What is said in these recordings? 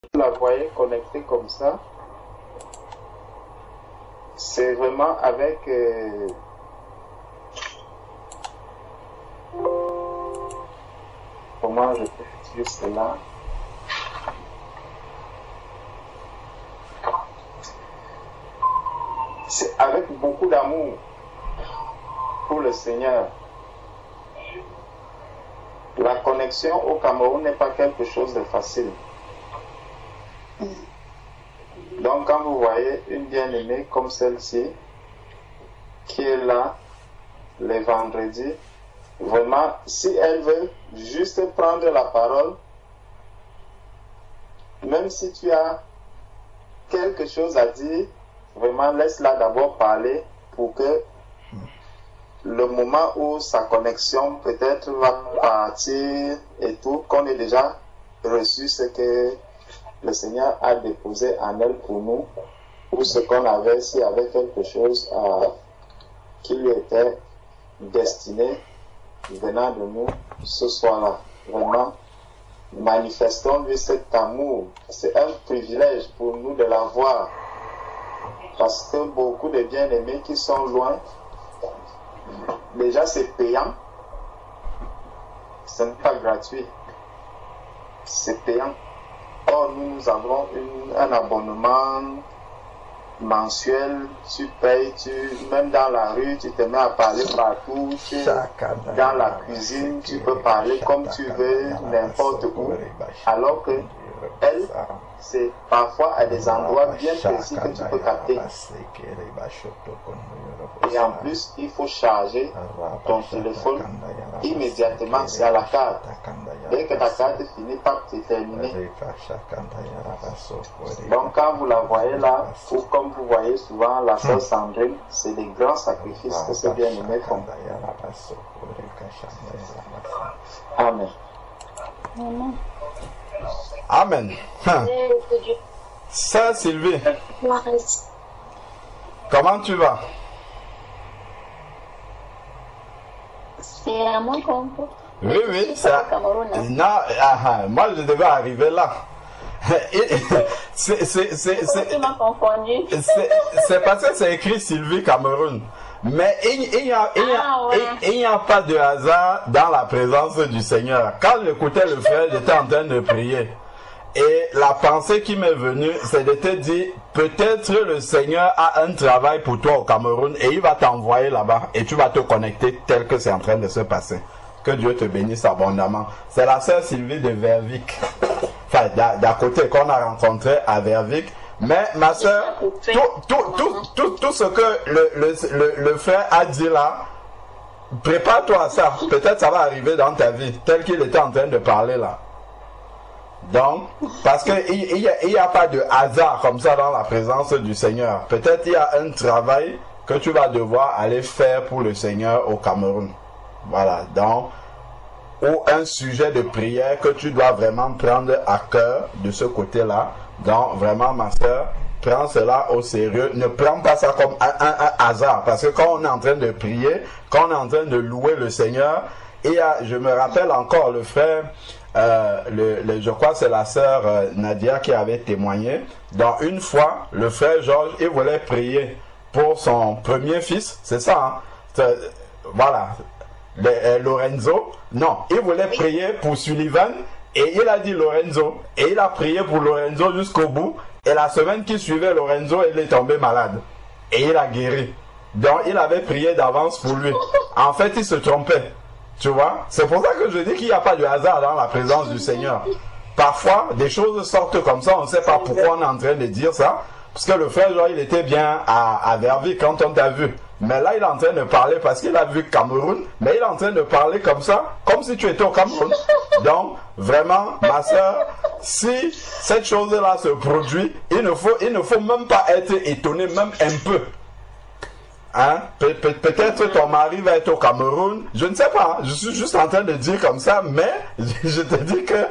Vous la voyez connectée comme ça. C'est vraiment avec comment je peux dire cela? C'est avec beaucoup d'amour pour le Seigneur. La connexion au Cameroun n'est pas quelque chose de facile. Donc quand vous voyez une bien-aimée comme celle-ci, qui est là les vendredis, vraiment, si elle veut juste prendre la parole, même si tu as quelque chose à dire, vraiment laisse-la d'abord parler pour que le moment où sa connexion peut-être va partir et tout, qu'on ait déjà reçu ce que le Seigneur a déposé en elle pour nous, ou ce qu'on avait, s'il y avait quelque chose qui lui était destiné venant de nous ce soir-là. Vraiment, manifestons-lui cet amour. C'est un privilège pour nous de la voir. Parce que beaucoup de bien-aimés qui sont loin, déjà c'est payant. Ce n'est pas gratuit. C'est payant. Or, nous avons un abonnement mensuel, tu payes, même dans la rue, tu te mets à parler partout, dans la cuisine, tu peux parler comme tu veux, n'importe où. Alors que elle, c'est parfois à des endroits bien précis que tu peux capter. Et en plus, il faut charger ton téléphone immédiatement, c'est à la carte. Dès que ta carte finit par se terminer. Donc quand vous la voyez là, ou comme vous voyez souvent la sœur Sandrine, c'est des grands sacrifices que ces bien-aimés font. Amen. Amen. Sœur Sylvie, comment tu vas? C'est à moi qu'on peut. Oui, oui, ça. Non, moi je devais arriver là. C'est parce que c'est écrit Sylvie Cameroun. Mais il n'y a pas de hasard dans la présence du Seigneur. Quand j'écoutais le frère, j'étais en train de prier. Et la pensée qui m'est venue, c'est de te dire, peut-être le Seigneur a un travail pour toi au Cameroun et il va t'envoyer là-bas et tu vas te connecter tel que c'est en train de se passer. Que Dieu te bénisse abondamment. C'est la sœur Sylvie de Vervic. Enfin, d'à côté qu'on a rencontré à Vervic. Mais ma sœur, tout ce que le frère a dit là, prépare-toi à ça. Peut-être ça va arriver dans ta vie, tel qu'il était en train de parler là. Donc, parce qu'il n'y a pas de hasard comme ça dans la présence du Seigneur. Peut-être il y a un travail que tu vas devoir aller faire pour le Seigneur au Cameroun. Voilà, donc, ou un sujet de prière que tu dois vraiment prendre à cœur de ce côté-là. Donc, vraiment, ma soeur, prends cela au sérieux. Ne prends pas ça comme un hasard. Parce que quand on est en train de prier, quand on est en train de louer le Seigneur, et je me rappelle encore le frère, je crois que c'est la sœur Nadia qui avait témoigné. Donc, une fois, le frère Georges, il voulait prier pour son premier fils. C'est ça, hein? Voilà. Lorenzo. Non, il voulait prier pour Sullivan. Et il a dit Lorenzo. Et il a prié pour Lorenzo jusqu'au bout. Et la semaine qui suivait, Lorenzo, il est tombé malade. Et il a guéri. Donc, il avait prié d'avance pour lui. En fait, il se trompait. Tu vois? C'est pour ça que je dis qu'il n'y a pas de hasard dans la présence du Seigneur. Parfois, des choses sortent comme ça. On ne sait pas pourquoi on est en train de dire ça. Parce que le frère, genre, il était bien à Verviers quand on t'a vu. Mais là, il est en train de parler parce qu'il a vu Cameroun. Mais il est en train de parler comme ça, comme si tu étais au Cameroun. Donc, vraiment, ma soeur, si cette chose-là se produit, il ne faut même pas être étonné, même un peu. Hein? Peut-être ton mari va être au Cameroun. Je ne sais pas. Je suis juste en train de dire comme ça. Mais je te dis que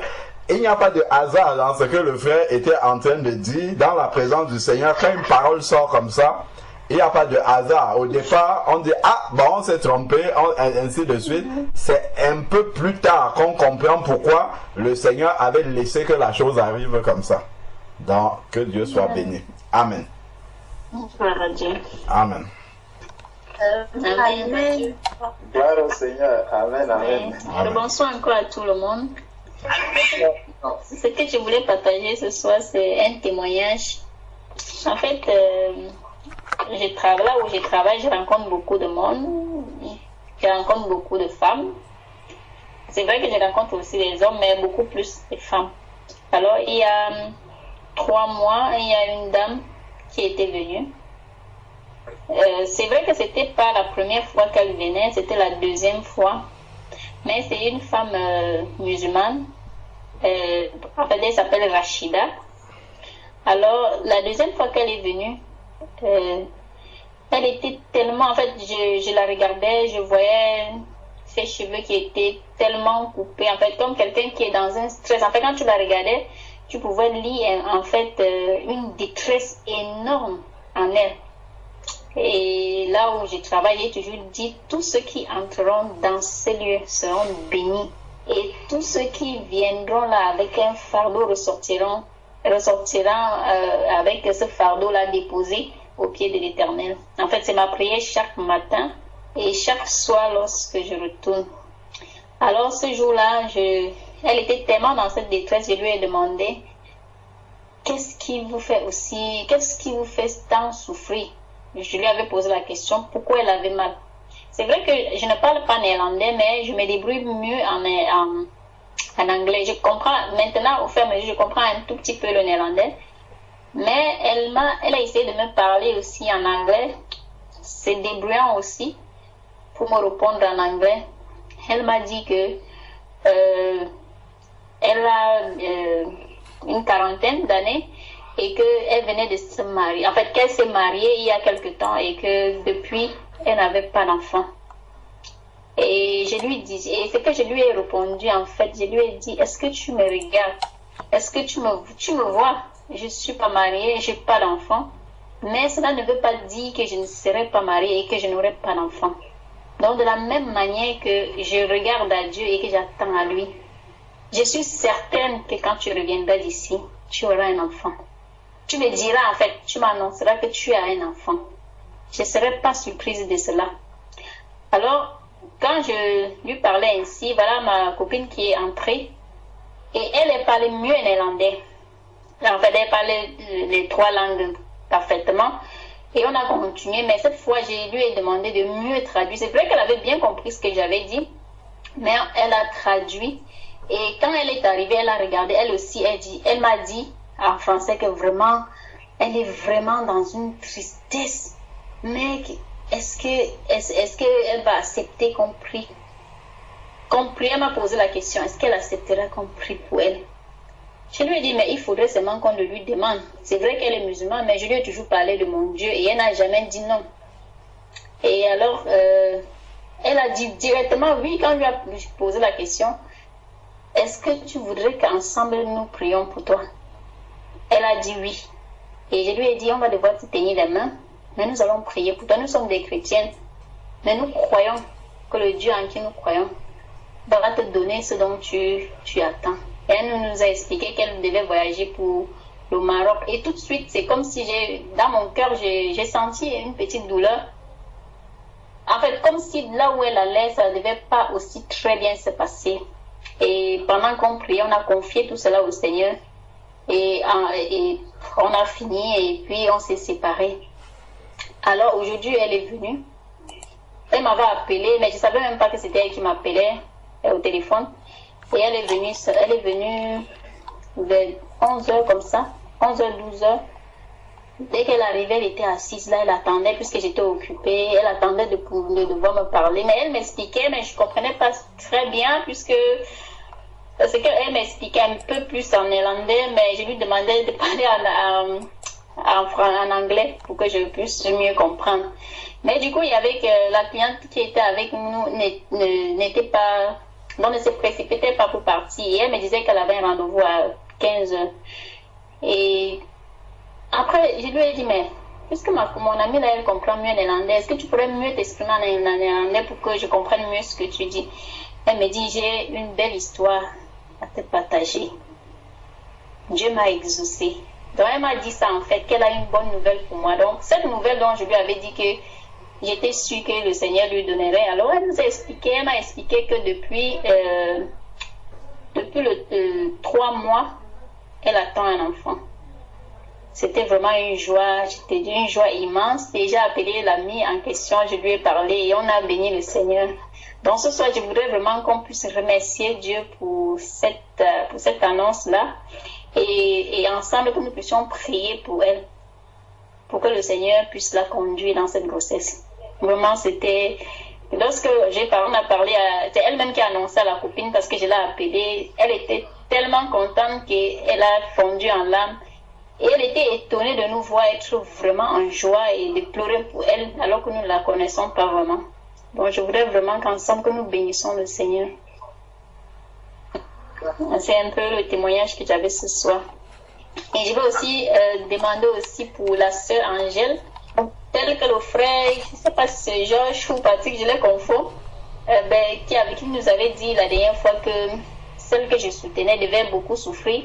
il n'y a pas de hasard dans ce que le frère était en train de dire dans la présence du Seigneur. Quand une parole sort comme ça, il n'y a pas de hasard. Au départ, on dit, ah, bon, on s'est trompé, ainsi de suite. C'est un peu plus tard qu'on comprend pourquoi le Seigneur avait laissé que la chose arrive comme ça. Donc, que Dieu soit béni. Amen. Gloire à Dieu. Amen. Amen. Gloire au Seigneur. Amen, amen. Le bonsoir encore à tout le monde. Ce que je voulais partager ce soir, c'est un témoignage. En fait, là où je travaille, je rencontre beaucoup de monde. Je rencontre beaucoup de femmes. C'est vrai que je rencontre aussi des hommes, mais beaucoup plus des femmes. Alors, il y a 3 mois, il y a une dame qui était venue. C'est vrai que c'était pas la première fois qu'elle venait, c'était la deuxième fois. Mais c'est une femme musulmane. En fait, elle s'appelle Rachida. Alors, la deuxième fois qu'elle est venue, elle était tellement... En fait, je la regardais, je voyais ses cheveux qui étaient tellement coupés. En fait, comme quelqu'un qui est dans un stress. En fait, quand tu la regardais, tu pouvais lire en fait une détresse énorme en elle. Et là où je travaille, j'ai toujours dit, tous ceux qui entreront dans ces lieux seront bénis. Et tous ceux qui viendront là avec un fardeau ressortiront avec ce fardeau-là déposé au pied de l'Éternel. En fait, c'est ma prière chaque matin et chaque soir lorsque je retourne. Alors ce jour-là, elle était tellement dans cette détresse, je lui ai demandé, qu'est-ce qui vous fait tant souffrir? Je lui avais posé la question, pourquoi elle avait mal? C'est vrai que je ne parle pas néerlandais, mais je me débrouille mieux en anglais. Je comprends, maintenant, au fur et à mesure, je comprends un tout petit peu le néerlandais. Mais elle a essayé de me parler aussi en anglais. C'est débrouillant aussi pour me répondre en anglais. Elle m'a dit que elle a une quarantaine d'années et qu'elle venait de se marier. En fait, qu'elle s'est mariée il y a quelque temps et que depuis, elle n'avait pas d'enfant. Et je lui dis, et c'est que je lui ai répondu, en fait, je lui ai dit, est-ce que tu me regardes? Est-ce que tu me vois? Je ne suis pas mariée, je n'ai pas d'enfant. Mais cela ne veut pas dire que je ne serai pas mariée et que je n'aurai pas d'enfant. Donc, de la même manière que je regarde à Dieu et que j'attends à lui, je suis certaine que quand tu reviendras d'ici, tu auras un enfant. Tu me diras, en fait, tu m'annonceras que tu as un enfant. Je ne serai pas surprise de cela. Alors, quand je lui parlais ainsi, voilà ma copine qui est entrée. Et elle parlait mieux néerlandais. En fait, elle parlait les 3 langues parfaitement. Et on a continué, mais cette fois, je lui ai demandé de mieux traduire. C'est vrai qu'elle avait bien compris ce que j'avais dit, mais elle a traduit. Et quand elle est arrivée, elle a regardé, elle aussi, elle m'a dit en français que vraiment, elle est vraiment dans une tristesse. Mais est-ce qu'elle va accepter qu'on prie? Elle m'a posé la question, est-ce qu'elle acceptera qu'on prie pour elle? Je lui ai dit, mais il faudrait seulement qu'on le lui demande. C'est vrai qu'elle est musulmane, mais je lui ai toujours parlé de mon Dieu et elle n'a jamais dit non. Et alors, elle a dit directement oui quand je lui ai posé la question, est-ce que tu voudrais qu'ensemble nous prions pour toi? Elle a dit oui. Et je lui ai dit, on va devoir te tenir les mains, mais nous allons prier pour toi. Nous sommes des chrétiennes, mais nous croyons que le Dieu en qui nous croyons va te donner ce dont tu attends. Et elle nous a expliqué qu'elle devait voyager pour le Maroc. Et tout de suite, c'est comme si dans mon cœur, j'ai senti une petite douleur. En fait, comme si là où elle allait, ça ne devait pas aussi très bien se passer. Et pendant qu'on priait, on a confié tout cela au Seigneur. Et on a fini et puis on s'est séparés. Alors aujourd'hui, elle est venue. Elle m'avait appelé, mais je ne savais même pas que c'était elle qui m'appelait au téléphone. Et elle est venue vers 11h comme ça, 11h, 12h. Dès qu'elle arrivait, elle était assise là, elle attendait puisque j'étais occupée. Elle attendait de devoir me parler. Mais elle m'expliquait, mais je ne comprenais pas très bien parce qu'elle m'expliquait un peu plus en néerlandais, mais je lui demandais de parler en anglais pour que je puisse mieux comprendre. Mais du coup, il y avait que la cliente qui était avec nous n'était pas... Donc, ne se précipitait pas pour partir. Et elle me disait qu'elle avait un rendez-vous à 15h. Et après, je lui ai dit, mais puisque mon amie là, elle comprend mieux néerlandais, est-ce que tu pourrais mieux t'exprimer en néerlandais pour que je comprenne mieux ce que tu dis? Elle me dit, j'ai une belle histoire à te partager. Dieu m'a exaucé Donc elle m'a dit ça en fait, qu'elle a une bonne nouvelle pour moi. Donc cette nouvelle dont je lui avais dit que j'étais sûre que le Seigneur lui donnerait. Alors elle nous a expliqué, elle m'a expliqué que depuis 3 mois, elle attend un enfant. C'était vraiment une joie, j'étais d'une joie immense. Et j'ai appelé l'ami en question, je lui ai parlé et on a béni le Seigneur. Donc ce soir, je voudrais vraiment qu'on puisse remercier Dieu pour cette annonce-là et ensemble que nous puissions prier pour elle, pour que le Seigneur puisse la conduire dans cette grossesse. Vraiment, c'était... Lorsque on a parlé, c'est elle-même qui a annoncé à la copine parce que je l'ai appelée. Elle était tellement contente qu'elle a fondu en larmes. Et elle était étonnée de nous voir être vraiment en joie et de pleurer pour elle alors que nous ne la connaissons pas vraiment. Donc je voudrais vraiment qu'ensemble que nous bénissons le Seigneur. C'est un peu le témoignage que j'avais ce soir. Et je vais aussi demander aussi pour la sœur Angèle, tel que le frère, je ne sais pas si c'est Georges ou Patrick, je les confonds, qui nous avait dit la dernière fois que celle que je soutenais devait beaucoup souffrir,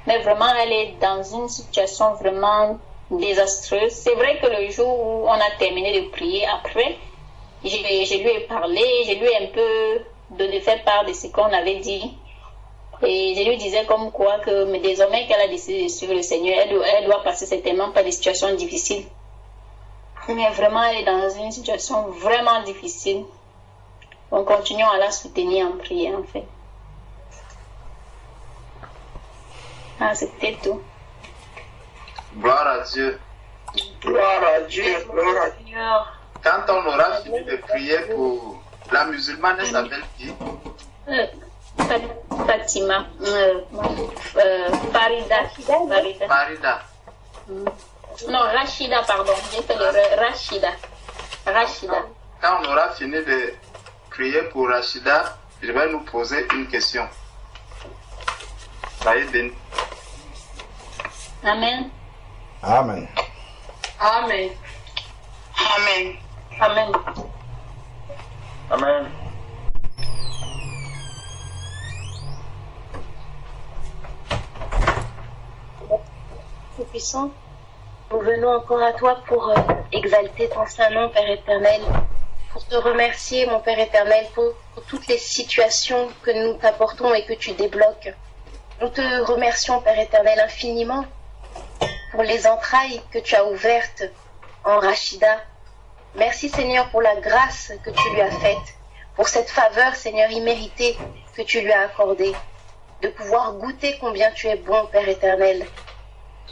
mais vraiment elle est dans une situation vraiment désastreuse. C'est vrai que le jour où on a terminé de prier après, je lui ai parlé, je lui ai un peu fait part de ce qu'on avait dit. Et je lui disais comme quoi que mais désormais qu'elle a décidé de suivre le Seigneur, elle doit passer certainement par des situations difficiles. Mais vraiment, elle est dans une situation vraiment difficile. Donc, continuons à la soutenir en prière, en fait. Ah, c'était tout. Gloire à Dieu. Gloire à Dieu. Gloire à Dieu. Quand on aura fini de prier pour la musulmane, elle s'appelle qui? Fatima. Farida. Farida. Non, Rachida, pardon. J'ai fait l'erreur. Rachida. Quand on aura fini de prier pour Rachida, je vais nous poser une question. Soyez bénis. Amen. Amen. Amen. Amen. Amen. Amen. Tout-Puissant, nous venons encore à toi pour exalter ton saint nom, Père éternel, pour te remercier, mon Père éternel, pour toutes les situations que nous t'apportons et que tu débloques. Nous te remercions, Père éternel, infiniment pour les entrailles que tu as ouvertes en Rachida. Merci, Seigneur, pour la grâce que tu lui as faite, pour cette faveur, Seigneur, imméritée que tu lui as accordée, de pouvoir goûter combien tu es bon, Père éternel.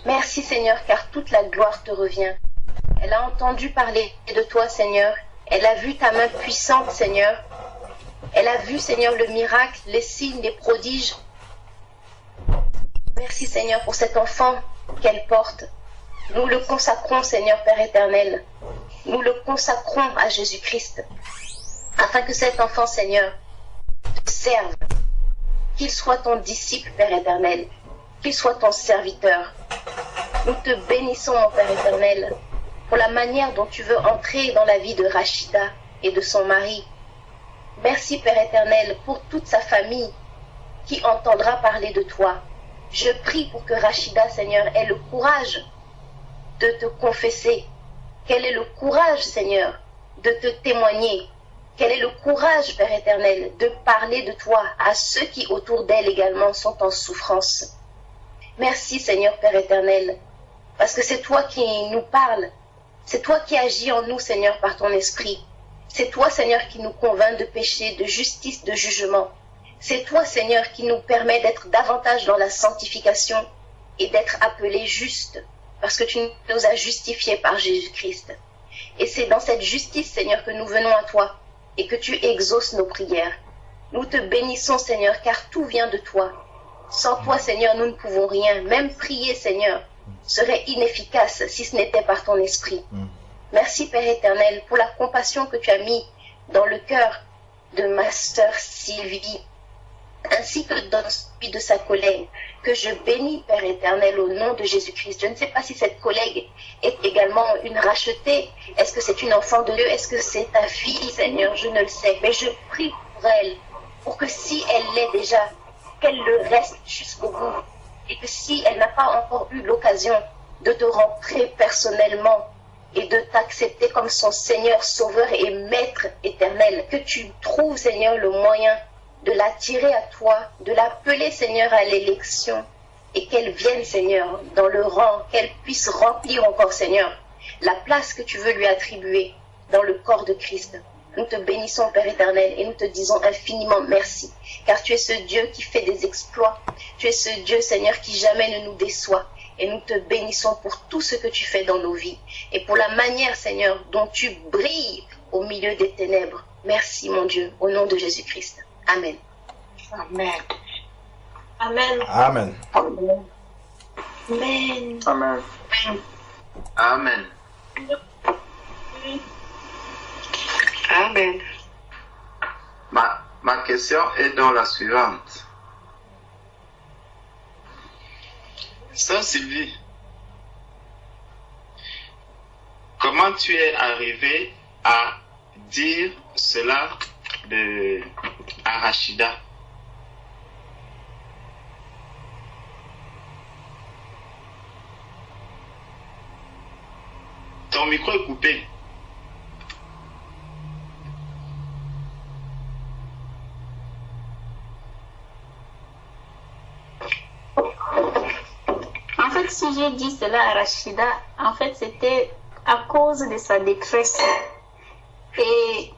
Merci, Seigneur, car toute la gloire te revient. Elle a entendu parler de toi, Seigneur. Elle a vu ta main puissante, Seigneur. Elle a vu, Seigneur, le miracle, les signes, les prodiges. Merci, Seigneur, pour cet enfant qu'elle porte. Nous le consacrons, Seigneur, Père éternel. Nous le consacrons à Jésus-Christ, afin que cet enfant, Seigneur, te serve. Qu'il soit ton disciple, Père éternel. Qu'il soit ton serviteur. Nous te bénissons, mon Père éternel, pour la manière dont tu veux entrer dans la vie de Rachida et de son mari. Merci, Père éternel, pour toute sa famille qui entendra parler de toi. Je prie pour que Rachida, Seigneur, ait le courage de te confesser, qu'elle ait le courage, Seigneur, de te témoigner, qu'elle ait le courage, Père éternel, de parler de toi à ceux qui autour d'elle également sont en souffrance. Merci, Seigneur, Père éternel, parce que c'est toi qui nous parles, c'est toi qui agis en nous, Seigneur, par ton esprit. C'est toi, Seigneur, qui nous convainc de péché, de justice, de jugement. C'est toi, Seigneur, qui nous permet d'être davantage dans la sanctification et d'être appelés justes, parce que tu nous as justifiés par Jésus-Christ. Et c'est dans cette justice, Seigneur, que nous venons à toi et que tu exauces nos prières. Nous te bénissons, Seigneur, car tout vient de toi. Sans toi, Seigneur, nous ne pouvons rien. Même prier, Seigneur, serait inefficace si ce n'était par ton esprit. Merci, Père éternel, pour la compassion que tu as mis dans le cœur de ma sœur Sylvie, ainsi que dans celui de sa collègue, que je bénis, Père éternel, au nom de Jésus-Christ. Je ne sais pas si cette collègue est également une rachetée. Est-ce que c'est une enfant de Dieu? Est-ce que c'est ta fille, Seigneur? Je ne le sais. Mais je prie pour elle, pour que si elle l'est déjà, qu'elle le reste jusqu'au bout et que si elle n'a pas encore eu l'occasion de te rentrer personnellement et de t'accepter comme son Seigneur, Sauveur et Maître éternel, que tu trouves, Seigneur, le moyen de l'attirer à toi, de l'appeler, Seigneur, à l'élection, et qu'elle vienne, Seigneur, dans le rang, qu'elle puisse remplir encore, Seigneur, la place que tu veux lui attribuer dans le corps de Christ. Nous te bénissons, Père éternel, et nous te disons infiniment merci, car tu es ce Dieu qui fait des exploits. Tu es ce Dieu, Seigneur, qui jamais ne nous déçoit. Et nous te bénissons pour tout ce que tu fais dans nos vies et pour la manière, Seigneur, dont tu brilles au milieu des ténèbres. Merci, mon Dieu, au nom de Jésus-Christ. Amen. Amen. Amen. Amen. Amen. Amen. Amen. Amen. Ma question est dans la suivante. Sœur Sylvie, comment tu es arrivée à dire cela à Rachida? Ton micro est coupé. En fait, si j'ai dit cela à Rachida, en fait, c'était à cause de sa détresse. Et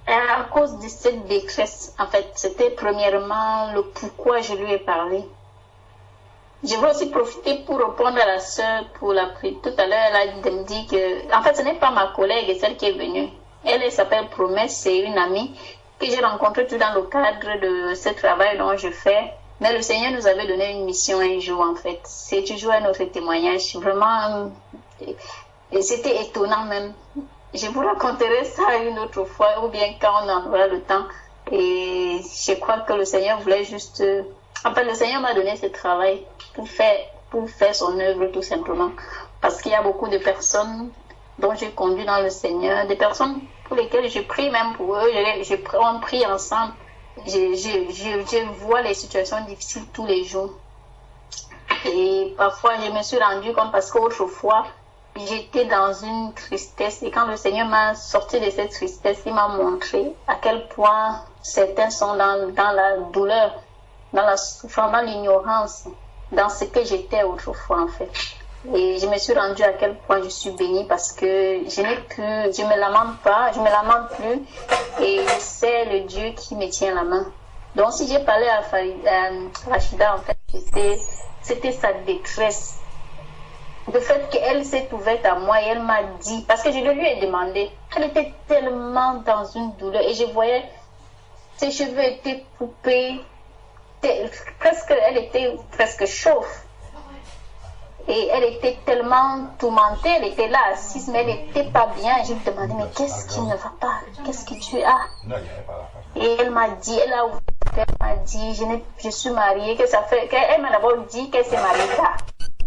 à cause de cette détresse, en fait, c'était premièrement le pourquoi je lui ai parlé. Je veux aussi profiter pour répondre à la sœur pour la prière. Tout à l'heure, elle a dit de me dire que, en fait, ce n'est pas ma collègue, celle qui est venue. Elle s'appelle Promesse, c'est une amie que j'ai rencontrée tout dans le cadre de ce travail dont je fais. Mais le Seigneur nous avait donné une mission un jour, en fait. C'est toujours un autre témoignage. Vraiment, et c'était étonnant même. Je vous raconterai ça une autre fois, ou bien quand on en aura le temps. Et je crois que le Seigneur voulait juste... En fait, le Seigneur m'a donné ce travail pour faire son œuvre, tout simplement. Parce qu'il y a beaucoup de personnes dont j'ai conduit dans le Seigneur, des personnes pour lesquelles je prie même pour eux, on prie ensemble. Je vois les situations difficiles tous les jours. Et parfois, je me suis rendue compte parce qu'autrefois, j'étais dans une tristesse. Et quand le Seigneur m'a sorti de cette tristesse, il m'a montré à quel point certains sont dans la douleur, dans la souffrance, dans l'ignorance, dans ce que j'étais autrefois, en fait. Et je me suis rendue à quel point je suis bénie parce que je me lamente pas, je me lamente plus. Et c'est le Dieu qui me tient la main. Donc si j'ai parlé à Rachida, en fait, c'était sa détresse. Le fait qu'elle s'est ouverte à moi et elle m'a dit, parce que je lui ai demandé, elle était tellement dans une douleur et je voyais ses cheveux étaient coupés, elle était presque chauve. Et elle était tellement tourmentée, elle était là assise, mais elle n'était pas bien. Je lui demandais, mais qu'est-ce qui ne va pas? Qu'est-ce que tu as? Et elle m'a dit, elle m'a dit, je suis mariée, elle m'a d'abord dit qu'elle s'est mariée tard.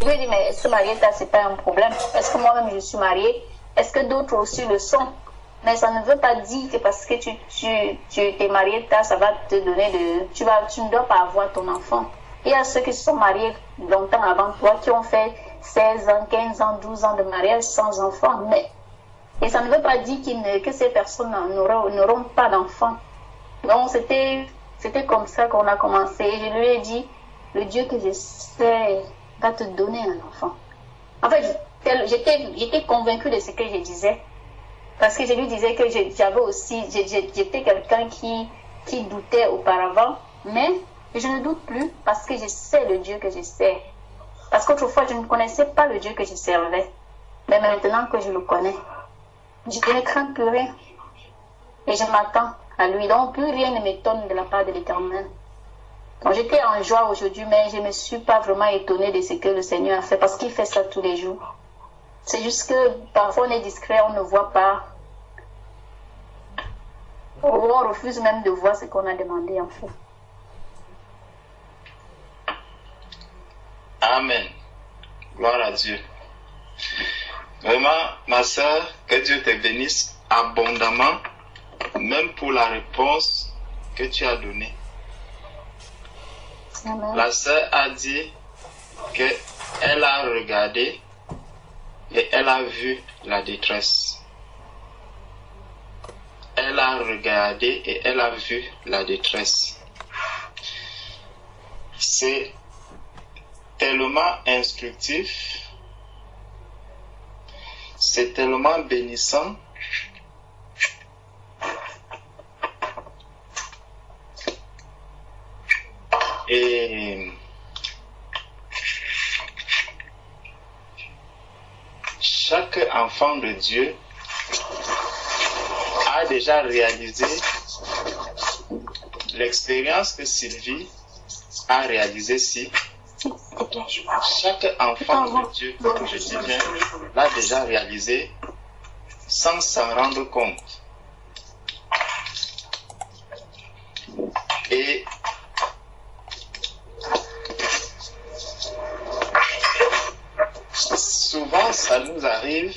Je lui ai dit, mais se marier tard, c'est pas un problème. Est-ce que moi-même je suis mariée? Est-ce que d'autres aussi le sont? Mais ça ne veut pas dire que parce que tu t'es mariée tard, ça va te donner tu ne dois pas avoir ton enfant. Il y a ceux qui se sont mariés longtemps avant toi, qui ont fait 16 ans, 15 ans, 12 ans de mariage sans enfant. Et ça ne veut pas dire que ces personnes n'auront pas d'enfants. Donc c'était comme ça qu'on a commencé. Et je lui ai dit, le Dieu que je sais va te donner un enfant. En fait, j'étais convaincue de ce que je disais. Parce que je lui disais que j'étais quelqu'un qui doutait auparavant. Mais je ne doute plus parce que je sais le Dieu que je sers. Parce qu'autrefois, je ne connaissais pas le Dieu que je servais. Mais maintenant que je le connais, je ne crains plus rien. Et je m'attends à lui. Donc, plus rien ne m'étonne de la part de l'Éternel. Donc, j'étais en joie aujourd'hui, mais je ne me suis pas vraiment étonnée de ce que le Seigneur a fait. Parce qu'il fait ça tous les jours. C'est juste que parfois on est discret, on ne voit pas. On refuse même de voir ce qu'on a demandé en fait. Amen. Gloire à Dieu. Vraiment, ma soeur, que Dieu te bénisse abondamment, même pour la réponse que tu as donnée. La sœur a dit qu'elle a regardé et elle a vu la détresse. Elle a regardé et elle a vu la détresse. C'est tellement instructif, c'est tellement bénissant. Et chaque enfant de Dieu a déjà réalisé l'expérience que Sylvie a réalisée ici. Chaque enfant de Dieu, je dis bien, l'a déjà réalisé sans s'en rendre compte. Et souvent, ça nous arrive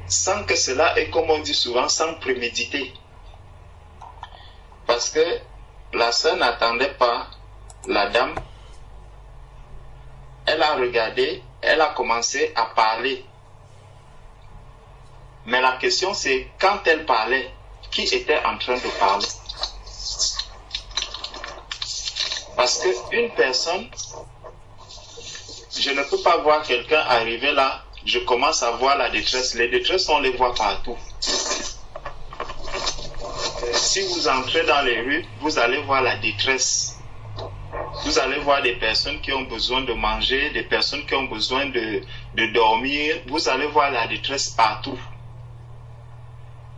sans que cela est, comme on dit souvent, sans préméditer. Parce que la sœur n'attendait pas la dame. Elle a regardé, elle a commencé à parler. Mais la question c'est, quand elle parlait, qui était en train de parler? Parce qu'une personne, je ne peux pas voir quelqu'un arriver là, je commence à voir la détresse. Les détresses, on les voit partout. Si vous entrez dans les rues, vous allez voir la détresse. Vous allez voir des personnes qui ont besoin de manger, des personnes qui ont besoin de dormir. Vous allez voir la détresse partout.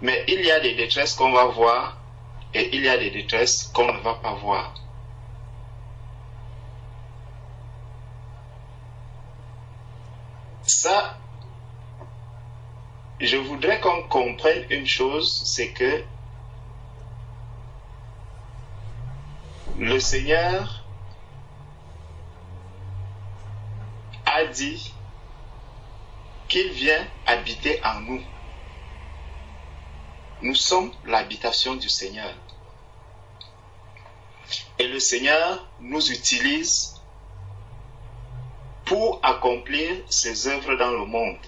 Mais il y a des détresses qu'on va voir et il y a des détresses qu'on ne va pas voir. Ça, je voudrais qu'on comprenne une chose, c'est que le Seigneur a dit qu'il vient habiter en nous. Nous sommes l'habitation du Seigneur. Et le Seigneur nous utilise pour accomplir ses œuvres dans le monde.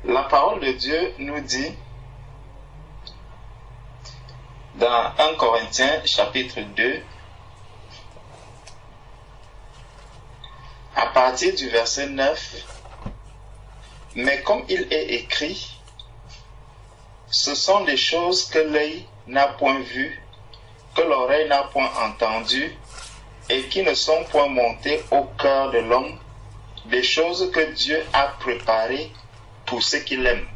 La parole de Dieu nous dit dans 1 Corinthiens chapitre 2, à partir du verset 9, « Mais comme il est écrit, ce sont des choses que l'œil n'a point vues, que l'oreille n'a point entendues, et qui ne sont point montées au cœur de l'homme, des choses que Dieu a préparées pour ceux qui l'aiment. »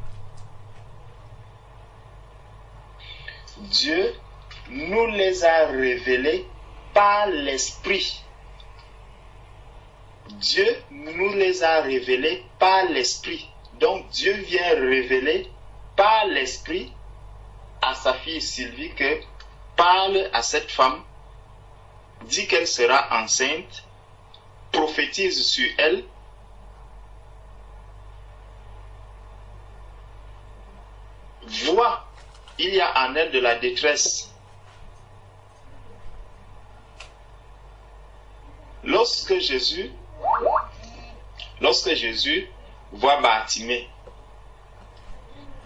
Dieu nous les a révélées par l'Esprit. Dieu nous les a révélées par l'Esprit. Donc Dieu vient révéler par l'Esprit à sa fille Sylvie que parle à cette femme, dit qu'elle sera enceinte, prophétise sur elle, voit, il y a en elle de la détresse. Lorsque Jésus voit Bartimée,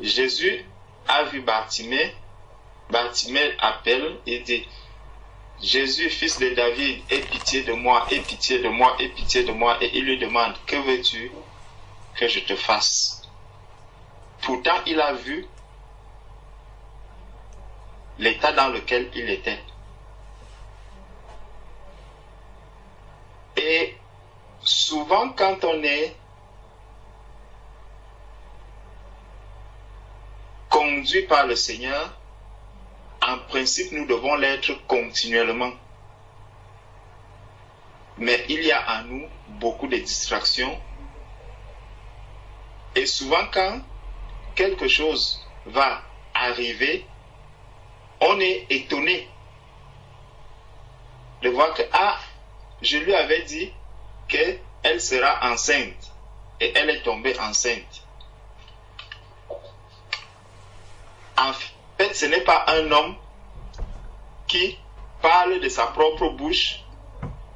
Jésus a vu Bartimée, Bartimée appelle et dit, « Jésus, fils de David, aie pitié de moi, aie pitié de moi, aie pitié de moi. » Et il lui demande, « Que veux-tu que je te fasse ?» Pourtant, il a vu l'état dans lequel il était. Et souvent, quand on est conduit par le Seigneur, en principe, nous devons l'être continuellement. Mais il y a en nous beaucoup de distractions. Et souvent, quand quelque chose va arriver, on est étonné. de voir que, ah, je lui avais dit qu'elle sera enceinte et elle est tombée enceinte. En fait, ce n'est pas un homme qui parle de sa propre bouche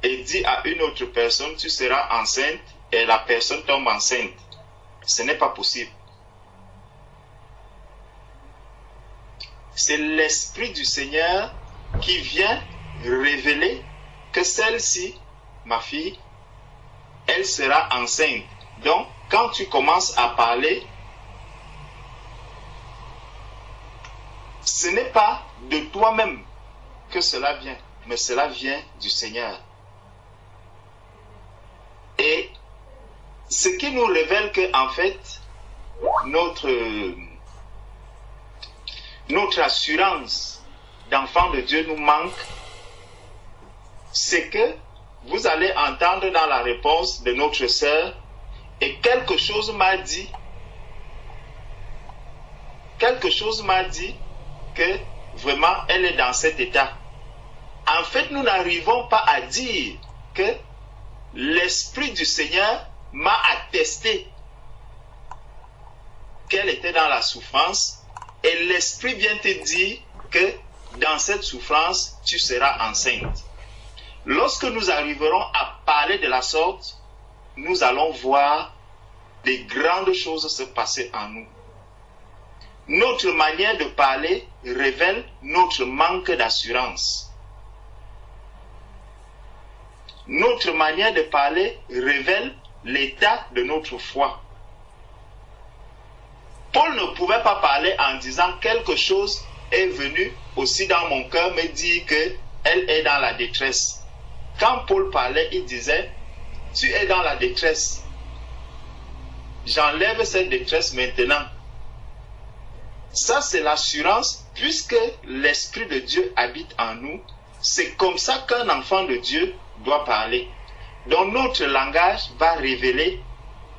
et dit à une autre personne, tu seras enceinte, et la personne tombe enceinte. Ce n'est pas possible. C'est l'Esprit du Seigneur qui vient révéler que celle-ci, ma fille, elle sera enceinte. Donc, quand tu commences à parler, ce n'est pas de toi-même que cela vient, mais cela vient du Seigneur. Et ce qui nous révèle que, en fait, notre assurance d'enfant de Dieu nous manque, c'est que vous allez entendre dans la réponse de notre sœur, et quelque chose m'a dit que vraiment elle est dans cet état. En fait, nous n'arrivons pas à dire que l'Esprit du Seigneur m'a attesté qu'elle était dans la souffrance, et l'Esprit vient te dire que dans cette souffrance, tu seras enceinte. Lorsque nous arriverons à parler de la sorte, nous allons voir des grandes choses se passer en nous. Notre manière de parler révèle notre manque d'assurance. Notre manière de parler révèle l'état de notre foi. Paul ne pouvait pas parler en disant quelque chose est venu aussi dans mon cœur me dire qu'elle est dans la détresse. Quand Paul parlait, il disait, tu es dans la détresse. J'enlève cette détresse maintenant. Ça, c'est l'assurance, puisque l'Esprit de Dieu habite en nous. C'est comme ça qu'un enfant de Dieu doit parler. Donc notre langage va révéler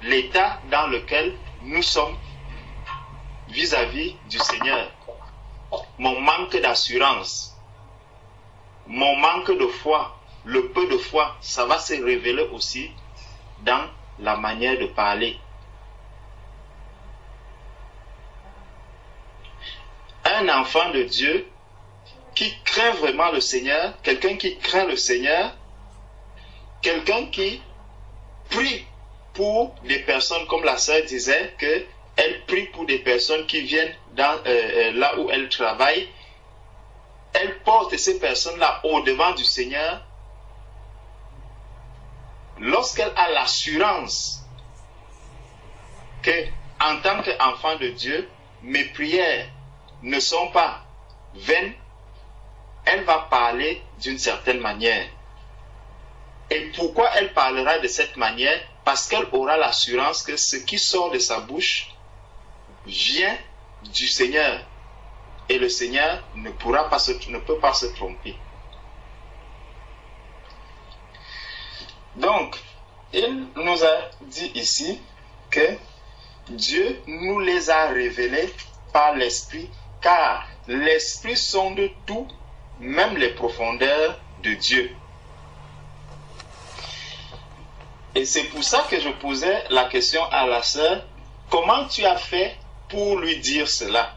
l'état dans lequel nous sommes vis-à-vis du Seigneur. Mon manque d'assurance, mon manque de foi, le peu de foi, ça va se révéler aussi dans la manière de parler. Un enfant de Dieu qui craint vraiment le Seigneur, quelqu'un qui craint le Seigneur, quelqu'un qui prie pour des personnes, comme la sœur disait, qu'elle prie pour des personnes qui viennent là où elle travaille, elle porte ces personnes-là au-devant du Seigneur. Lorsqu'elle a l'assurance que, en tant qu'enfant de Dieu, mes prières ne sont pas vaines, elle va parler d'une certaine manière. Et pourquoi elle parlera de cette manière? Parce qu'elle aura l'assurance que ce qui sort de sa bouche vient du Seigneur. Et le Seigneur ne peut pas se tromper. Donc, il nous a dit ici que Dieu nous les a révélés par l'Esprit, car l'Esprit sonde tout, même les profondeurs de Dieu. Et c'est pour ça que je posais la question à la sœur, comment tu as fait pour lui dire cela?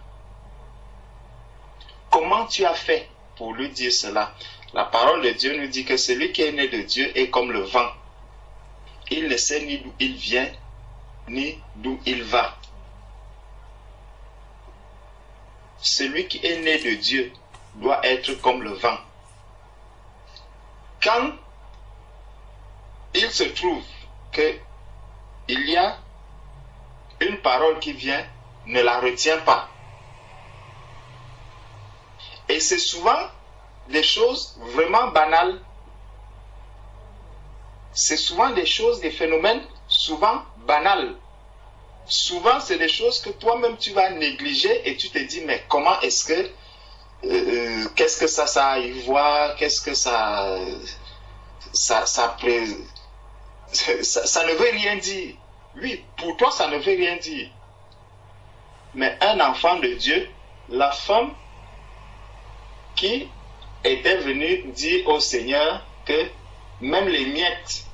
Comment tu as fait pour lui dire cela? La parole de Dieu nous dit que celui qui est né de Dieu est comme le vent. Il ne sait ni d'où il vient, ni d'où il va. Celui qui est né de Dieu doit être comme le vent. Quand il se trouve qu'il y a une parole qui vient, ne la retiens pas. Et c'est souvent des choses vraiment banales. C'est souvent des choses, des phénomènes souvent banals. Souvent, c'est des choses que toi-même tu vas négliger et tu te dis, mais comment est-ce que, qu'est-ce que ça a à y voir, qu'est-ce que ça ne veut rien dire. Oui, pour toi, ça ne veut rien dire. Mais un enfant de Dieu, la femme qui était venu dire au Seigneur que même les miettes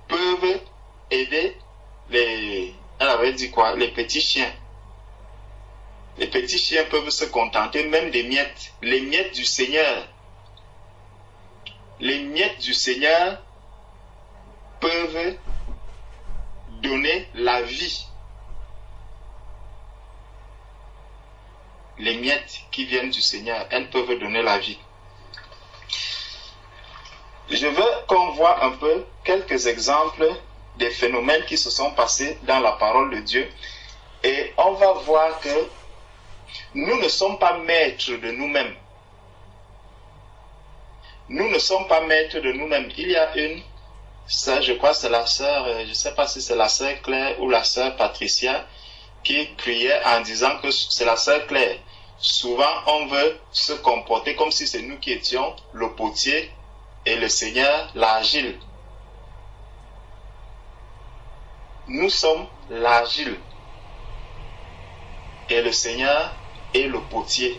peuvent aider elle avait dit quoi? Les petits chiens. Les petits chiens peuvent se contenter même des miettes. Les miettes du Seigneur. Les miettes du Seigneur peuvent donner la vie. Les miettes qui viennent du Seigneur, elles peuvent donner la vie. Je veux qu'on voit un peu quelques exemples des phénomènes qui se sont passés dans la parole de Dieu. Et on va voir que nous ne sommes pas maîtres de nous-mêmes. Nous ne sommes pas maîtres de nous-mêmes. Il y a une sœur, je crois que c'est la sœur, je ne sais pas si c'est la sœur Claire ou la sœur Patricia, qui priait en disant que c'est la sœur Claire. Souvent, on veut se comporter comme si c'est nous qui étions le potier et le Seigneur l'argile. Nous sommes l'argile et le Seigneur est le potier.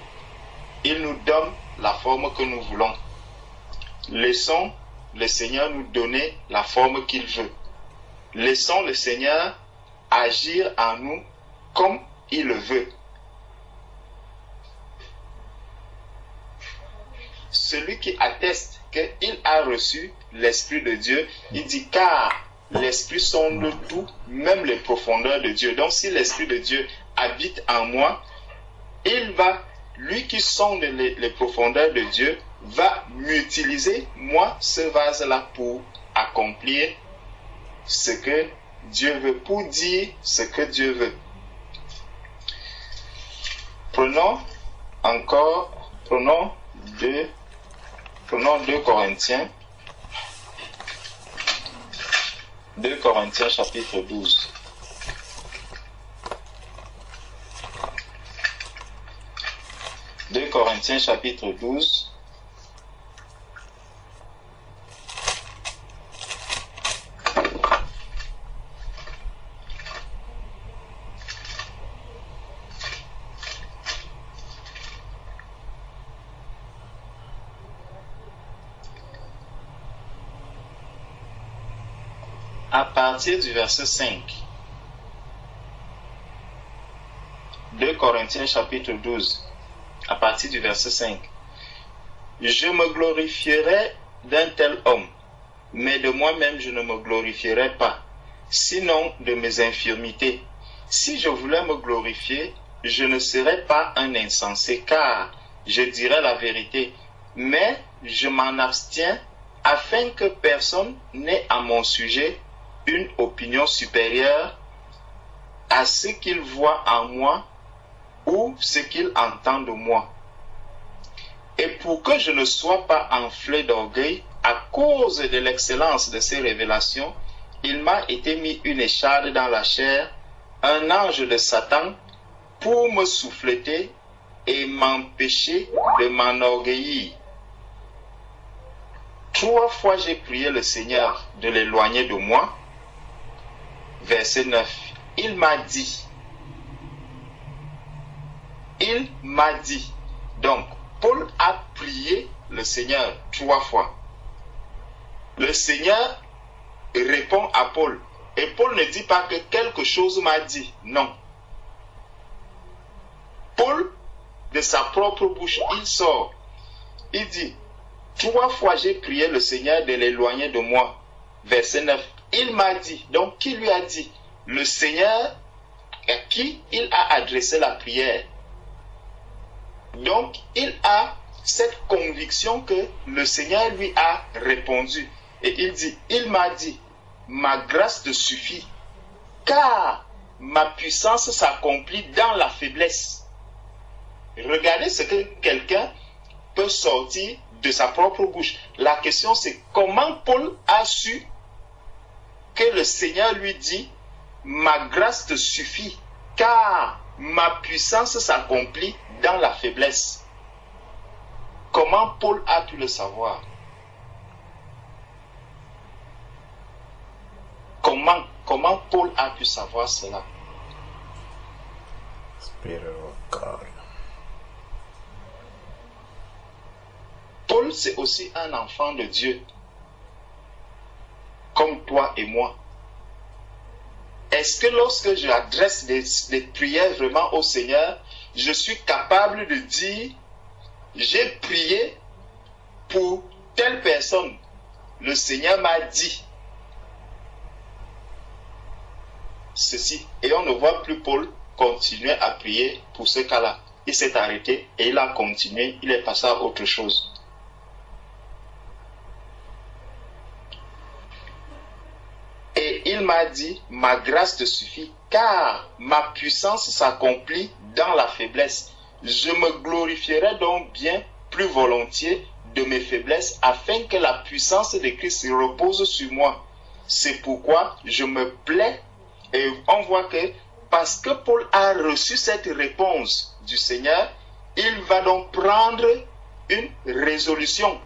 Il nous donne la forme que nous voulons. Laissons le Seigneur nous donner la forme qu'il veut. Laissons le Seigneur agir en nous comme il le veut. Celui qui atteste qu'il a reçu l'Esprit de Dieu, il dit car l'Esprit sonde tout, même les profondeurs de Dieu. Donc si l'Esprit de Dieu habite en moi, il va, lui qui sonde les profondeurs de Dieu, va m'utiliser, moi, ce vase-là, pour accomplir ce que Dieu veut, pour dire ce que Dieu veut. Prenons 2 Corinthiens. 2 Corinthiens chapitre 12. 2 Corinthiens chapitre 12. À partir du verset 5. 2 Corinthiens chapitre 12. À partir du verset 5. Je me glorifierai d'un tel homme, mais de moi-même je ne me glorifierai pas, sinon de mes infirmités. Si je voulais me glorifier, je ne serais pas un insensé, car je dirais la vérité, mais je m'en abstiens afin que personne n'ait à mon sujet une opinion supérieure à ce qu'il voit en moi ou ce qu'il entend de moi. Et pour que je ne sois pas enflé d'orgueil à cause de l'excellence de ces révélations, il m'a été mis une écharde dans la chair, un ange de Satan, pour me souffleter et m'empêcher de m'enorgueillir. 3 fois j'ai prié le Seigneur de l'éloigner de moi. Verset 9. Il m'a dit. Donc, Paul a prié le Seigneur 3 fois. Le Seigneur répond à Paul. Et Paul ne dit pas que quelque chose m'a dit. Non. Paul, de sa propre bouche, il sort. Il dit, 3 fois j'ai prié le Seigneur de l'éloigner de moi. Verset 9. Il m'a dit. Donc, qui lui a dit? Le Seigneur à qui il a adressé la prière. Donc, il a cette conviction que le Seigneur lui a répondu. Et il dit, il m'a dit, ma grâce te suffit, car ma puissance s'accomplit dans la faiblesse. Regardez ce que quelqu'un peut sortir de sa propre bouche. La question c'est comment Paul a su que le Seigneur lui dit, ma grâce te suffit, car ma puissance s'accomplit dans la faiblesse. Comment Paul a pu le savoir? Comment Paul a pu savoir cela? Spirit Paul, c'est aussi un enfant de Dieu, comme toi et moi. Est-ce que lorsque j'adresse des prières vraiment au Seigneur, je suis capable de dire, j'ai prié pour telle personne, le Seigneur m'a dit ceci, et on ne voit plus Paul continuer à prier pour ce cas-là. Il s'est arrêté et il a continué, il est passé à autre chose. Et il m'a dit, ma grâce te suffit, car ma puissance s'accomplit dans la faiblesse. Je me glorifierai donc bien plus volontiers de mes faiblesses, afin que la puissance de Christ repose sur moi. C'est pourquoi je me plais. Et on voit que parce que Paul a reçu cette réponse du Seigneur, il va donc prendre une résolution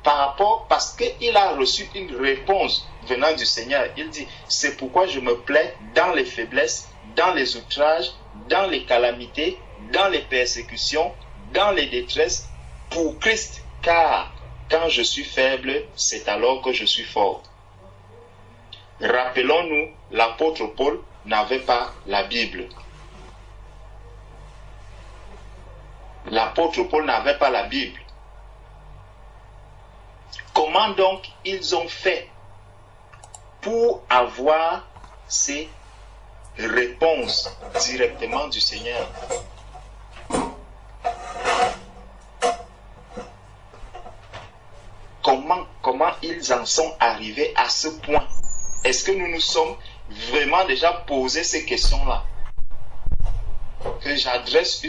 par rapport, parce qu'il a reçu une réponse venant du Seigneur. Il dit, c'est pourquoi je me plais dans les faiblesses, dans les outrages, dans les calamités, dans les persécutions, dans les détresses, pour Christ, car quand je suis faible, c'est alors que je suis fort. Rappelons-nous, l'apôtre Paul n'avait pas la Bible. L'apôtre Paul n'avait pas la Bible. Comment donc ils ont fait pour avoir ces réponses directement du Seigneur? Comment ils en sont arrivés à ce point? Est-ce que nous nous sommes vraiment déjà posé ces questions-là? Que j'adresse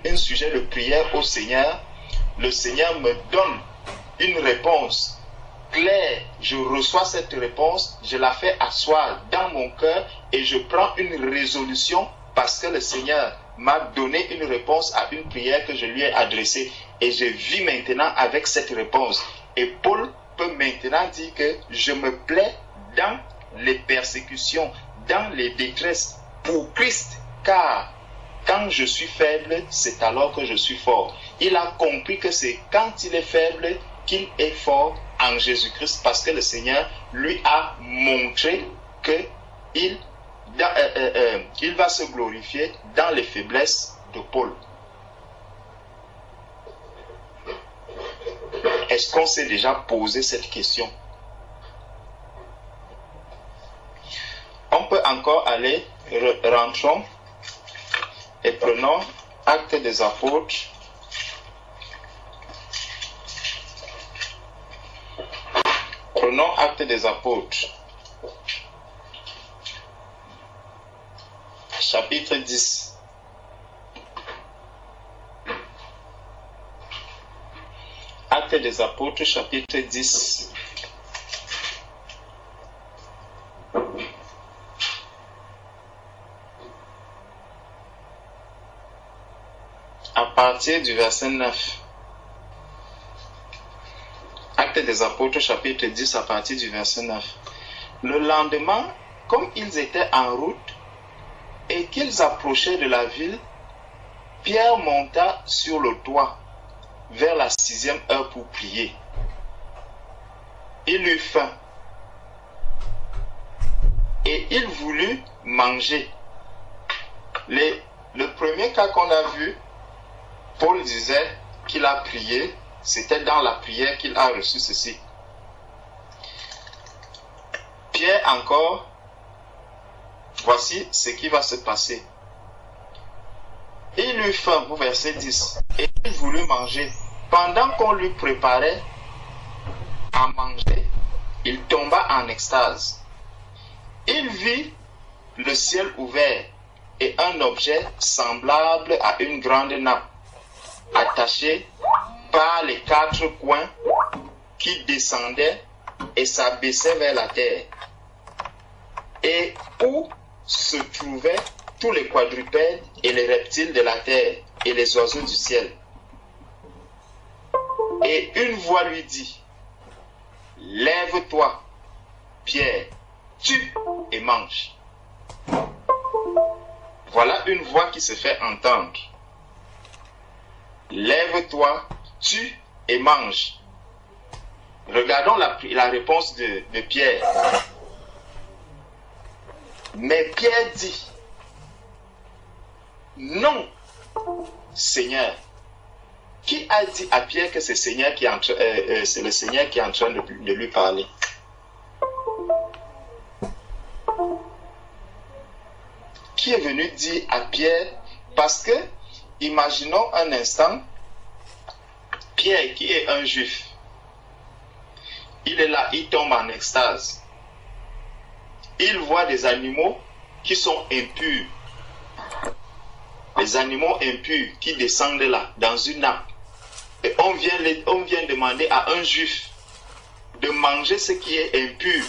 un sujet de prière au Seigneur, le Seigneur me donne une réponse claire, je reçois cette réponse, je la fais asseoir dans mon cœur et je prends une résolution parce que le Seigneur m'a donné une réponse à une prière que je lui ai adressée et je vis maintenant avec cette réponse. Et Paul peut maintenant dire que je me plais dans les persécutions, dans les détresses pour Christ, car quand je suis faible, c'est alors que je suis fort. Il a compris que c'est quand il est faible qu'il est fort en Jésus-Christ, parce que le Seigneur lui a montré que il va se glorifier dans les faiblesses de Paul. Est-ce qu'on s'est déjà posé cette question? On peut encore aller, rentrons et prenons Actes des Apôtres. Prenons Actes des Apôtres. Chapitre 10. Actes des Apôtres, chapitre 10. À partir du verset 9. Actes des Apôtres, chapitre 10, à partir du verset 9. Le lendemain, comme ils étaient en route et qu'ils approchaient de la ville, Pierre monta sur le toit vers la 6e heure pour prier. Il eut faim et il voulut manger. Le premier cas qu'on a vu, Paul disait qu'il a prié, c'était dans la prière qu'il a reçu ceci. Pierre encore, voici ce qui va se passer. Il eut faim, au verset 10, et il voulut manger. Pendant qu'on lui préparait à manger, il tomba en extase. Il vit le ciel ouvert et un objet semblable à une grande nappe, attaché par les 4 coins, qui descendait et s'abaissait vers la terre, et où se trouvaient tous les quadrupèdes et les reptiles de la terre et les oiseaux du ciel. Et une voix lui dit, « Lève-toi, Pierre, tue et mange. » Voilà une voix qui se fait entendre. « Lève-toi, tue et mange. Regardons la réponse de Pierre. Mais Pierre dit, non, Seigneur. Qui a dit à Pierre que c'est le Seigneur qui est en train de lui parler? Qui est venu dire à Pierre? Parce que, imaginons un instant, Pierre qui est un juif, il est là, il tombe en extase. Il voit des animaux qui sont impurs. Les animaux impurs qui descendent là, dans une nappe. Et on vient demander à un juif de manger ce qui est impur.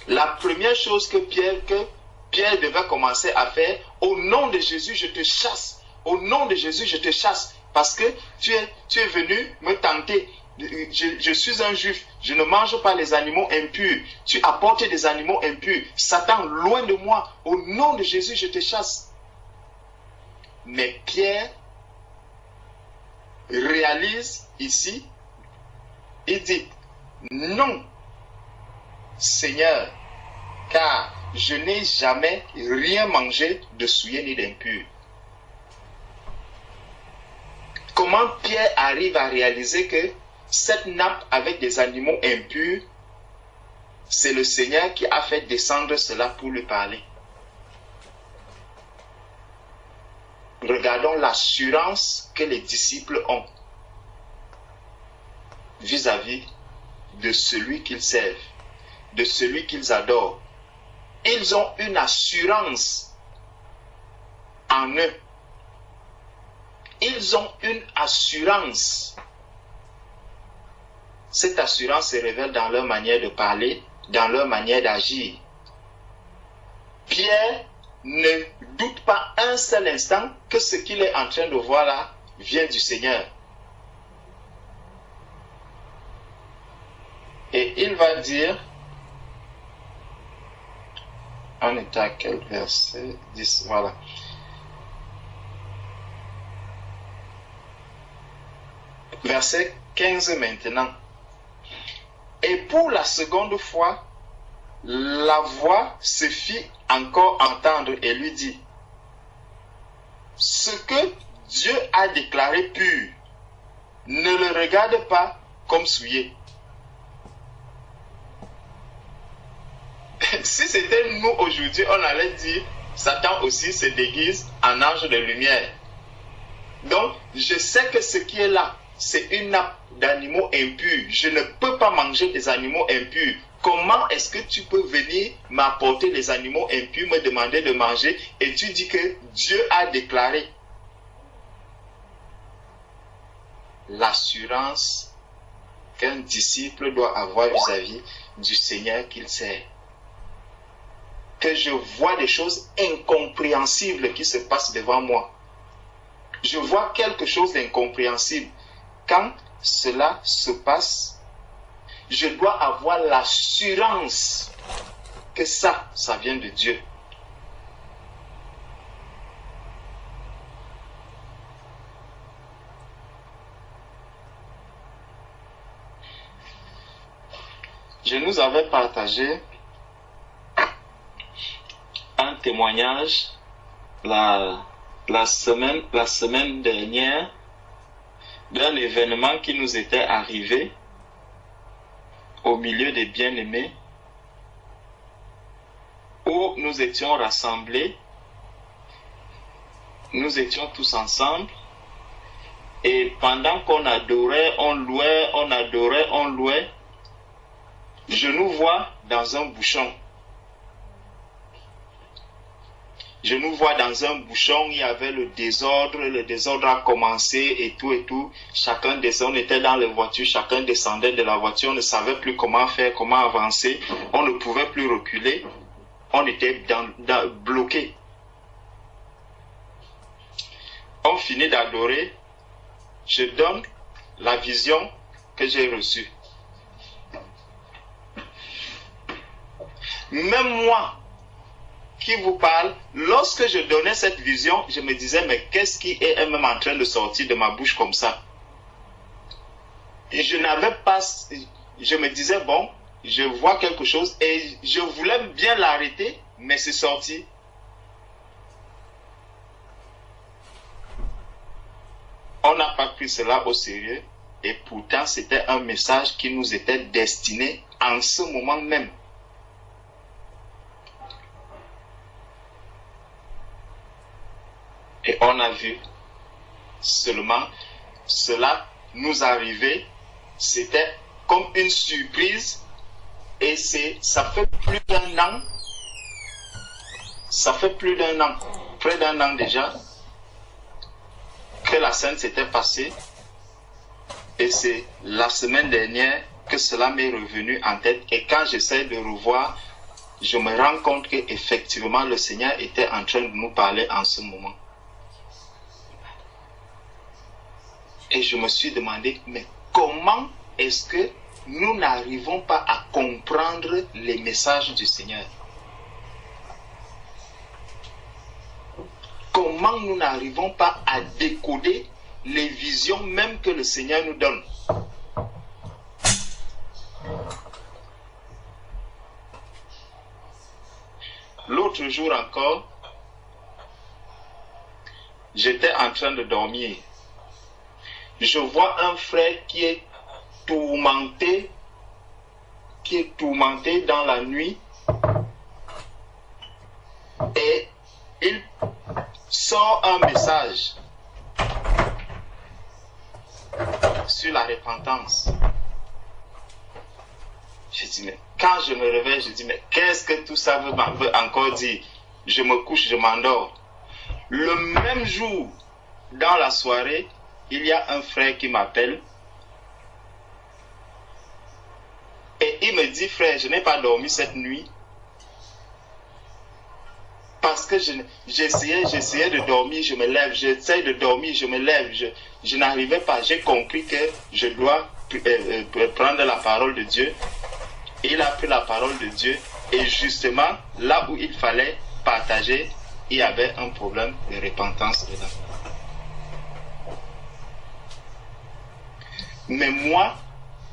La première chose que Pierre devait commencer à faire, au nom de Jésus, je te chasse. Au nom de Jésus, je te chasse. Parce que tu es venu me tenter. Je suis un juif. Je ne mange pas les animaux impurs. Tu apportes des animaux impurs. Satan, loin de moi. Au nom de Jésus, je te chasse. Mais Pierre réalise ici, il dit, non, Seigneur, car je n'ai jamais rien mangé de souillé ni d'impur. Comment Pierre arrive à réaliser que cette nappe avec des animaux impurs, c'est le Seigneur qui a fait descendre cela pour lui parler? Regardons l'assurance que les disciples ont vis-à-vis de celui qu'ils servent, de celui qu'ils adorent. Ils ont une assurance en eux. Ils ont une assurance. Cette assurance se révèle dans leur manière de parler, dans leur manière d'agir. Pierre ne doute pas un seul instant que ce qu'il est en train de voir là vient du Seigneur. Et il va dire, on est à quel verset? 10, voilà. Verset 15 maintenant. Et pour la seconde fois, la voix se fit encore entendre et lui dit, ce que Dieu a déclaré pur, ne le regarde pas comme souillé. Si c'était nous aujourd'hui, on allait dire, Satan aussi se déguise en ange de lumière. Donc, je sais que ce qui est là, c'est une nappe d'animaux impurs. Je ne peux pas manger des animaux impurs. Comment est-ce que tu peux venir m'apporter des animaux impurs, me demander de manger, et tu dis que Dieu a déclaré? L'assurance qu'un disciple doit avoir vis-à-vis du Seigneur qu'il sert. Que je vois des choses incompréhensibles qui se passent devant moi. Je vois quelque chose d'incompréhensible. Quand cela se passe, je dois avoir l'assurance que ça vient de Dieu. Je nous avais partagé un témoignage la semaine dernière d'un événement qui nous était arrivé au milieu des bien-aimés, où nous étions rassemblés, nous étions tous ensemble, et pendant qu'on adorait, on louait, on adorait, on louait, je nous vois dans un bouchon. Je nous vois dans un bouchon, il y avait le désordre a commencé et tout. Chacun descendait, on était dans les voitures, chacun descendait de la voiture, on ne savait plus comment faire, comment avancer, on ne pouvait plus reculer, on était bloqué. On finit d'adorer, je donne la vision que j'ai reçue. Même moi, qui vous parle, lorsque je donnais cette vision, je me disais, mais qu'est-ce qui est même en train de sortir de ma bouche comme ça? Et je n'avais pas, je me disais, bon, je vois quelque chose et je voulais bien l'arrêter, mais c'est sorti. On n'a pas pris cela au sérieux et pourtant c'était un message qui nous était destiné en ce moment même. Et on a vu seulement cela nous arrivait, c'était comme une surprise et ça fait plus d'un an, près d'un an déjà, que la scène s'était passée et c'est la semaine dernière que cela m'est revenu en tête et quand j'essaie de revoir, je me rends compte qu'effectivement le Seigneur était en train de nous parler en ce moment. Et je me suis demandé, mais comment est-ce que nous n'arrivons pas à comprendre les messages du Seigneur? Comment nous n'arrivons pas à décoder les visions même que le Seigneur nous donne? L'autre jour encore, j'étais en train de dormir. Je vois un frère qui est tourmenté dans la nuit et il sort un message sur la repentance. Je dis, mais quand je me réveille, je dis, mais qu'est-ce que tout ça veut encore dire? Je me couche, je m'endors. Le même jour, dans la soirée, il y a un frère qui m'appelle et il me dit, frère, je n'ai pas dormi cette nuit parce que j'essayais de dormir, je me lève, j'essaie de dormir, je me lève, je n'arrivais pas. J'ai compris que je dois prendre la parole de Dieu. Il a pris la parole de Dieu et justement, là où il fallait partager, il y avait un problème de repentance dedans. Mais moi,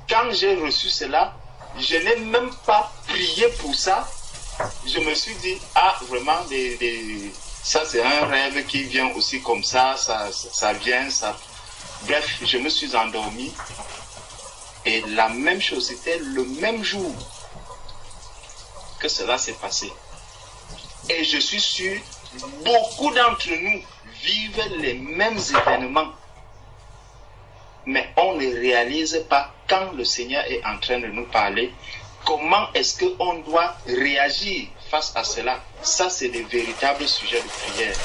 quand j'ai reçu cela, je n'ai même pas prié pour ça. Je me suis dit, ah, vraiment, ça c'est un rêve qui vient aussi comme ça vient, ça. Bref, je me suis endormi. Et la même chose, c'était le même jour que cela s'est passé. Et je suis sûr, beaucoup d'entre nous vivent les mêmes événements. Mais on ne réalise pas quand le Seigneur est en train de nous parler, comment est-ce qu'on doit réagir face à cela. Ça, c'est des véritables sujets de prière.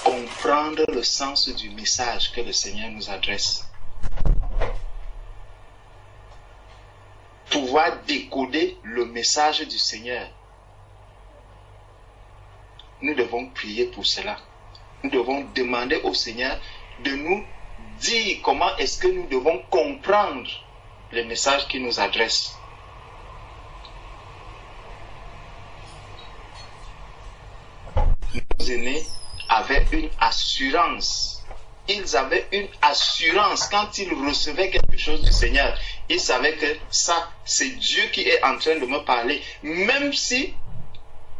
Comprendre le sens du message que le Seigneur nous adresse. Pouvoir décoder le message du Seigneur. Nous devons prier pour cela. Nous devons demander au Seigneur de nous dire comment est-ce que nous devons comprendre les messages qu'il nous adresse. Nos aînés avaient une assurance. Ils avaient une assurance quand ils recevaient quelque chose du Seigneur. Ils savaient que ça, c'est Dieu qui est en train de me parler. Même si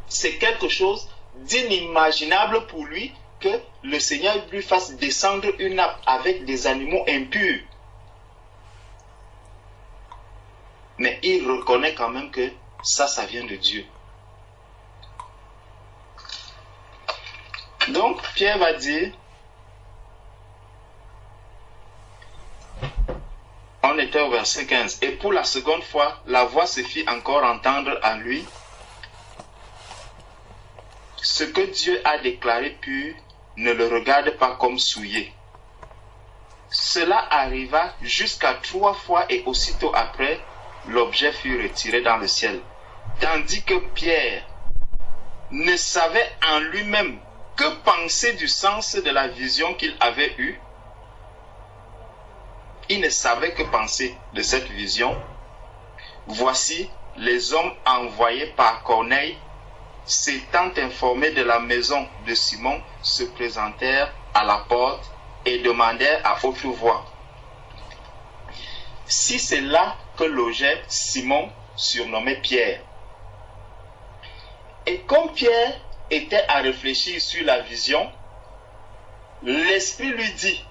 c'est quelque chose d'inimaginable pour lui, que le Seigneur lui fasse descendre une nappe avec des animaux impurs. Mais il reconnaît quand même que ça vient de Dieu. Donc, Pierre va dire, on était au verset 15, et pour la seconde fois, la voix se fit encore entendre à lui. Ce que Dieu a déclaré pur, ne le regarde pas comme souillé. Cela arriva jusqu'à 3 fois et aussitôt après, l'objet fut retiré dans le ciel. Tandis que Pierre ne savait en lui-même que penser du sens de la vision qu'il avait eue. Il ne savait que penser de cette vision. Voici les hommes envoyés par Corneille, s'étant informés de la maison de Simon, se présentèrent à la porte et demandèrent à haute voix si c'est là que logeait Simon, surnommé Pierre. Et comme Pierre était à réfléchir sur la vision, l'Esprit lui dit,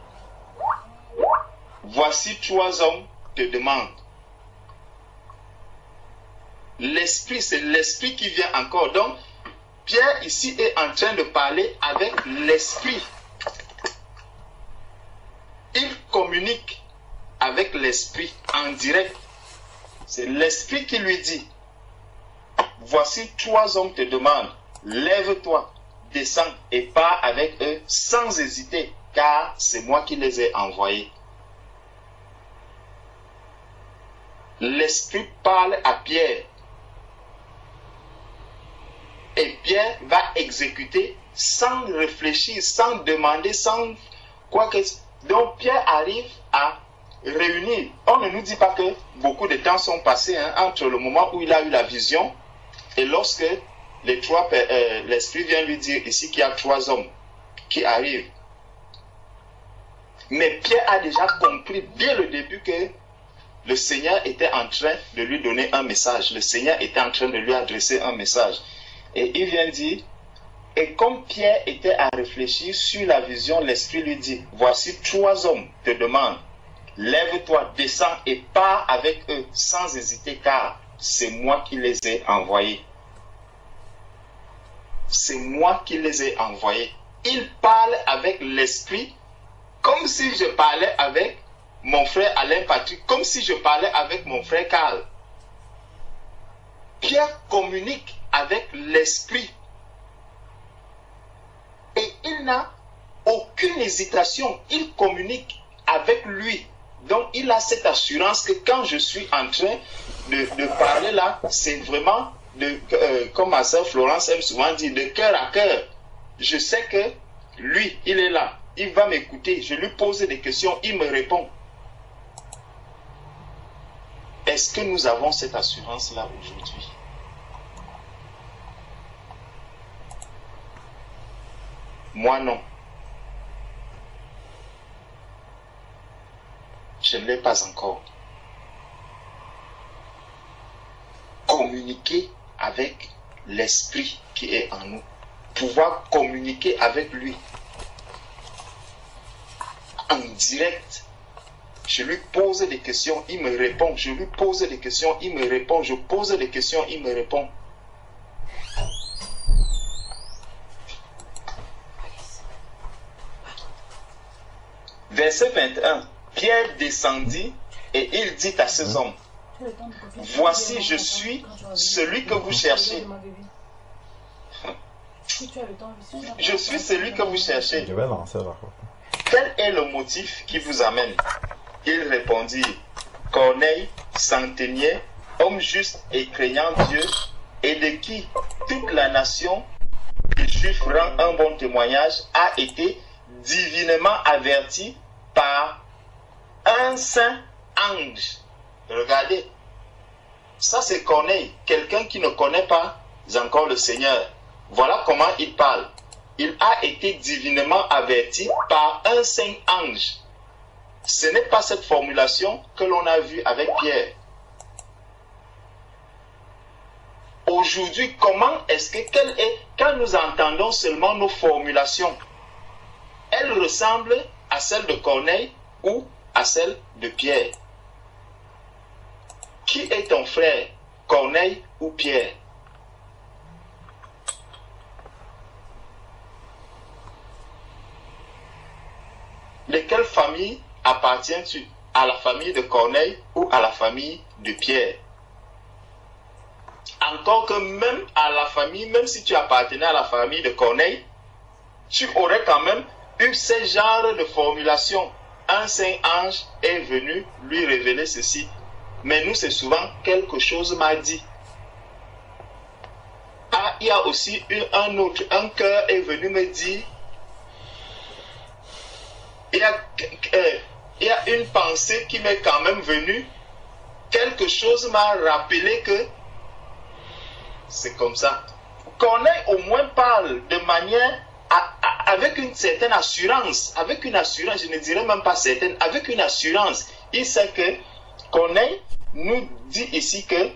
voici 3 hommes te demandent. L'Esprit, c'est l'Esprit qui vient encore. Donc, Pierre ici est en train de parler avec l'Esprit. Il communique avec l'Esprit en direct. C'est l'Esprit qui lui dit, voici 3 hommes te demandent, lève-toi, descends et pars avec eux sans hésiter, car c'est moi qui les ai envoyés. L'Esprit parle à Pierre. Et Pierre va exécuter sans réfléchir, sans demander, sans quoi que... Donc Pierre arrive à réunir. On ne nous dit pas que beaucoup de temps sont passés entre le moment où il a eu la vision et lorsque l'Esprit vient lui dire ici qu'il y a 3 hommes qui arrivent. Mais Pierre a déjà compris dès le début que le Seigneur était en train de lui donner un message. Le Seigneur était en train de lui adresser un message. Et il vient dire, et comme Pierre était à réfléchir sur la vision, l'Esprit lui dit, voici 3 hommes te demandent, lève-toi, descends et pars avec eux sans hésiter, car c'est moi qui les ai envoyés. C'est moi qui les ai envoyés. Il parle avec l'Esprit comme si je parlais avec mon frère Alain Patrick, comme si je parlais avec mon frère Karl. Pierre communique avec l'Esprit. Et il n'a aucune hésitation. Il communique avec lui. Donc il a cette assurance que quand je suis en train de parler là, c'est vraiment, comme ma soeur Florence aime souvent dire, de cœur à cœur. Je sais que lui, il est là. Il va m'écouter. Je lui pose des questions. Il me répond. Est-ce que nous avons cette assurance-là aujourd'hui? Moi, non. Je ne l'ai pas encore. Communiquer avec l'Esprit qui est en nous. Pouvoir communiquer avec lui. En direct. Je lui pose des questions, il me répond. Je lui pose des questions, il me répond. Je pose des questions, il me répond. Verset 21. Pierre descendit et il dit à ces hommes, voici, je suis celui que vous cherchez. Je suis celui que vous cherchez. Je vais lancer là. Quel est le motif qui vous amène? Il répondit, Corneille, centenier, homme juste et craignant Dieu, et de qui toute la nation des Juifs rend un bon témoignage, a été divinement averti par un saint ange. Regardez, ça c'est Corneille, quelqu'un qui ne connaît pas encore le Seigneur. Voilà comment il parle. Il a été divinement averti par un saint ange. Ce n'est pas cette formulation que l'on a vue avec Pierre. Aujourd'hui, comment est-ce que, quand nous entendons seulement nos formulations, elles ressemblent à celles de Corneille ou à celles de Pierre? Qui est ton frère, Corneille ou Pierre? De quelle famille appartiens-tu? À la famille de Corneille ou à la famille de Pierre? Encore que même à la famille, même si tu appartenais à la famille de Corneille, tu aurais quand même eu ce genre de formulation. Un saint ange est venu lui révéler ceci. Mais nous, c'est souvent quelque chose m'a dit. Ah, il y a aussi un cœur est venu me dire. Il y a une pensée qui m'est quand même venue. quelque chose m'a rappelé que c'est comme ça. Corneille au moins parle de manière, avec une certaine assurance, je ne dirais même pas certaine, avec une assurance. Il sait que Corneille nous dit ici que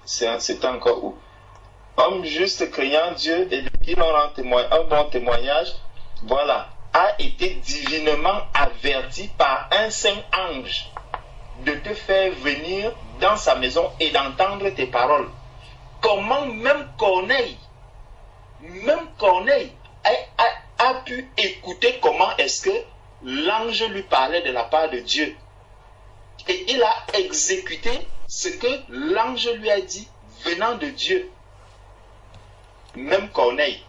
c'est encore où? Homme juste craignant Dieu et de qui l'on rend un bon témoignage, voilà, a été divinement averti par un saint ange de te faire venir dans sa maison et d'entendre tes paroles. Comment même Corneille a pu écouter comment est-ce que l'ange lui parlait de la part de Dieu. Et il a exécuté ce que l'ange lui a dit venant de Dieu. Même Corneille.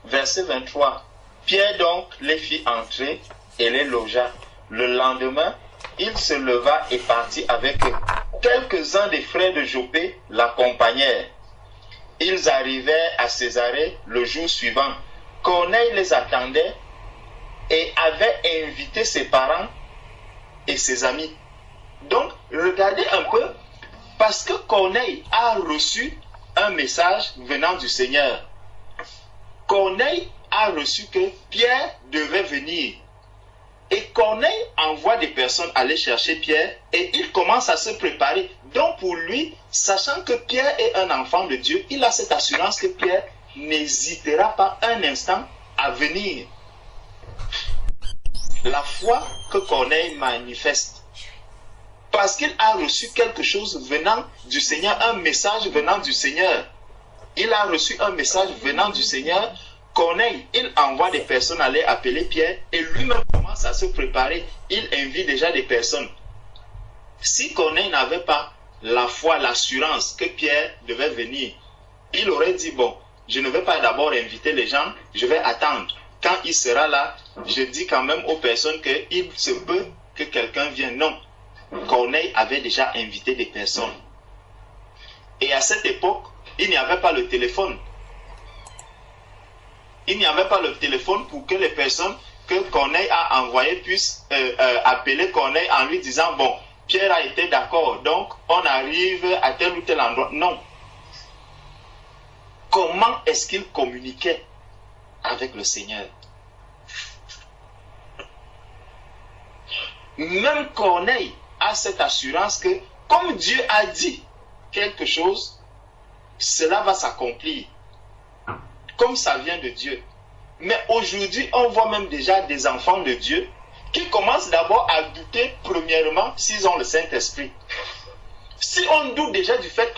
Verset 23. Pierre donc les fit entrer et les logea. Le lendemain, il se leva et partit avec eux. Quelques-uns des frères de Joppé l'accompagnèrent. Ils arrivèrent à Césarée le jour suivant. Corneille les attendait et avait invité ses parents et ses amis. Donc, regardez un peu, parce que Corneille a reçu un message venant du Seigneur. Corneille a reçu que Pierre devait venir. Et Corneille envoie des personnes aller chercher Pierre et il commence à se préparer. Donc pour lui, sachant que Pierre est un enfant de Dieu, il a cette assurance que Pierre n'hésitera pas un instant à venir. La foi que Corneille manifeste, parce qu'il a reçu quelque chose venant du Seigneur, un message venant du Seigneur. Il a reçu un message venant du Seigneur. Corneille, il envoie des personnes aller appeler Pierre et lui-même commence à se préparer. Il invite déjà des personnes. Si Corneille n'avait pas la foi, l'assurance que Pierre devait venir, il aurait dit, bon, je ne vais pas d'abord inviter les gens, je vais attendre. Quand il sera là, je dis quand même aux personnes qu'il se peut que quelqu'un vienne. Non, Corneille avait déjà invité des personnes. Et à cette époque, il n'y avait pas le téléphone. Il n'y avait pas le téléphone pour que les personnes que Corneille a envoyées puissent appeler Corneille en lui disant, bon, Pierre a été d'accord, donc on arrive à tel ou tel endroit. Non. Comment est-ce qu'il communiquait avec le Seigneur? Même Corneille a cette assurance que, comme Dieu a dit quelque chose, cela va s'accomplir. Comme ça vient de Dieu. Mais aujourd'hui, on voit même déjà des enfants de Dieu qui commencent d'abord à douter premièrement s'ils ont le Saint-Esprit. Si on doute déjà du fait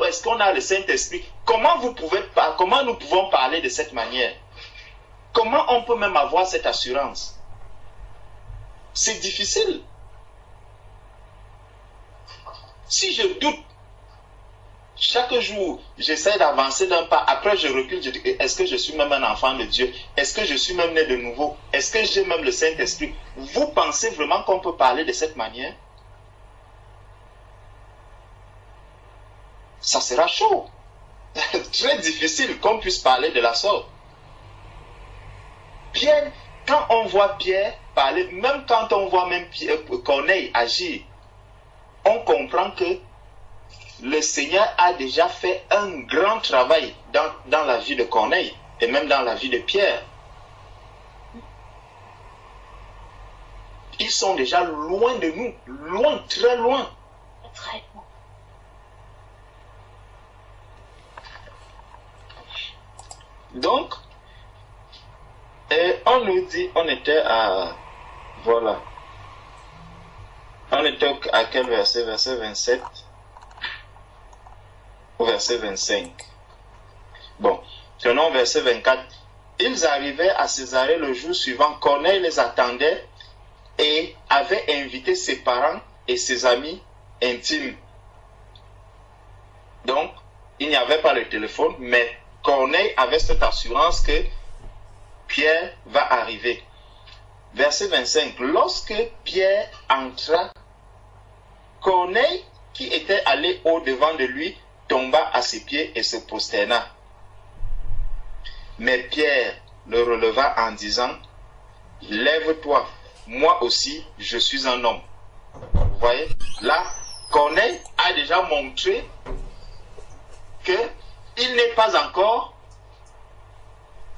est-ce qu'on a le Saint-Esprit, comment nous pouvons parler de cette manière? Comment on peut même avoir cette assurance? C'est difficile. Si je doute, chaque jour, j'essaie d'avancer d'un pas. Après, je recule. Je dis, est-ce que je suis même un enfant de Dieu? Est-ce que je suis même né de nouveau? Est-ce que j'ai même le Saint-Esprit? Vous pensez vraiment qu'on peut parler de cette manière? Ça sera chaud. Très difficile qu'on puisse parler de la sorte. Pierre, quand on voit Pierre parler, même quand on voit même Corneille agir, on comprend que le Seigneur a déjà fait un grand travail dans la vie de Corneille et même dans la vie de Pierre. Ils sont déjà loin de nous, loin, très loin. Très loin. Donc, on nous dit, on était à, voilà, on était à quel verset? Verset 27 au verset 25. Bon, prenons verset 24. Ils arrivaient à Césarée le jour suivant. Corneille les attendait et avait invité ses parents et ses amis intimes. Donc, il n'y avait pas le téléphone, mais Corneille avait cette assurance que Pierre va arriver. Verset 25. Lorsque Pierre entra, Corneille, qui était allé au-devant de lui, tomba à ses pieds et se prosterna. Mais Pierre le releva en disant, lève-toi, moi aussi je suis un homme. Vous voyez, là, Corneille a déjà montré qu'il n'est pas encore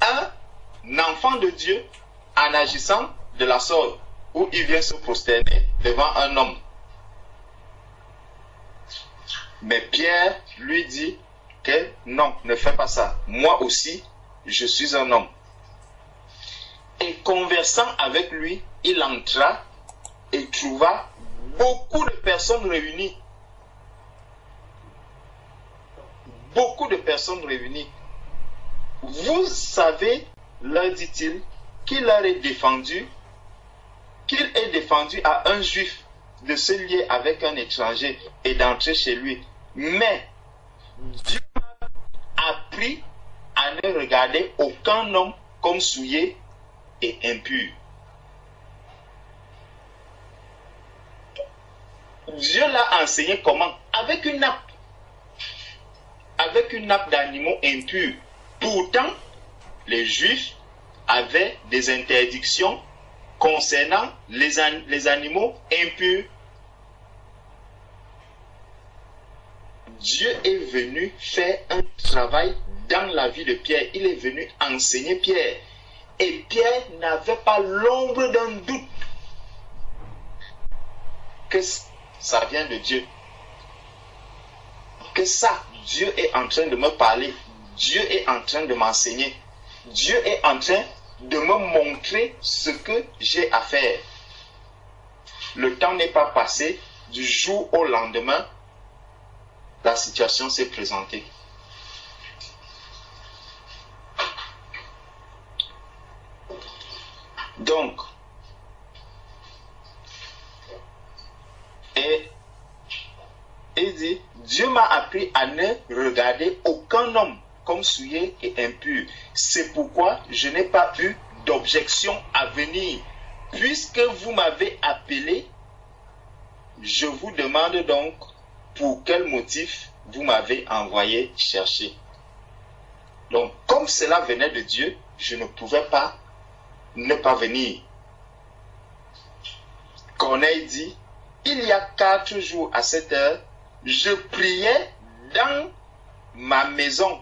un enfant de Dieu en agissant de la sorte où il vient se prosterner devant un homme. Mais Pierre lui dit que non, ne fais pas ça. Moi aussi, je suis un homme. Et conversant avec lui, il entra et trouva beaucoup de personnes réunies. Beaucoup de personnes réunies. Vous savez, leur dit-il, qu'il est défendu à un juif de se lier avec un étranger et d'entrer chez lui. Mais Dieu m'a appris à ne regarder aucun homme comme souillé et impur. Dieu l'a enseigné comment? Avec une nappe. Avec une nappe d'animaux impurs. Pourtant, les Juifs avaient des interdictions concernant les animaux impurs. Dieu est venu faire un travail dans la vie de Pierre. Il est venu enseigner Pierre. Et Pierre n'avait pas l'ombre d'un doute que ça vient de Dieu. Que ça, Dieu est en train de me parler. Dieu est en train de m'enseigner. Dieu est en train de me montrer ce que j'ai à faire. Le temps n'est pas passé. Du jour au lendemain, la situation s'est présentée. Donc, il dit, Dieu m'a appris à ne regarder aucun homme comme souillé et impur. C'est pourquoi je n'ai pas eu d'objection à venir. Puisque vous m'avez appelé, je vous demande donc pour quel motif vous m'avez envoyé chercher. Donc, comme cela venait de Dieu, je ne pouvais pas ne pas venir. Corneille dit, il y a 4 jours à cette heure, je priais dans ma maison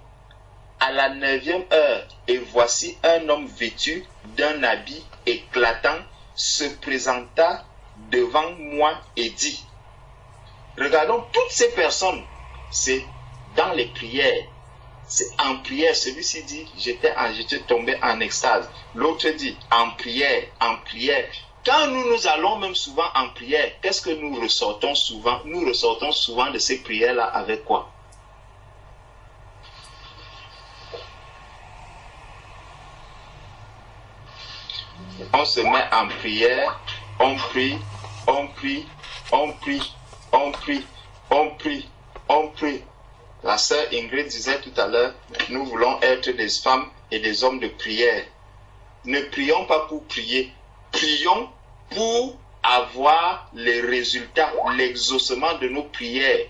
à la 9e heure, et voici un homme vêtu d'un habit éclatant se présenta devant moi et dit, regardons toutes ces personnes, c'est dans les prières, c'est en prière. Celui-ci dit, j'étais tombé en extase. L'autre dit, en prière, en prière. Quand nous allons même souvent en prière, qu'est-ce que nous ressortons souvent? Nous ressortons souvent de ces prières-là avec quoi? On se met en prière, on prie, on prie, on prie, on prie, on prie, on prie. La sœur Ingrid disait tout à l'heure, nous voulons être des femmes et des hommes de prière. Ne prions pas pour prier, prions pour avoir les résultats, l'exaucement de nos prières.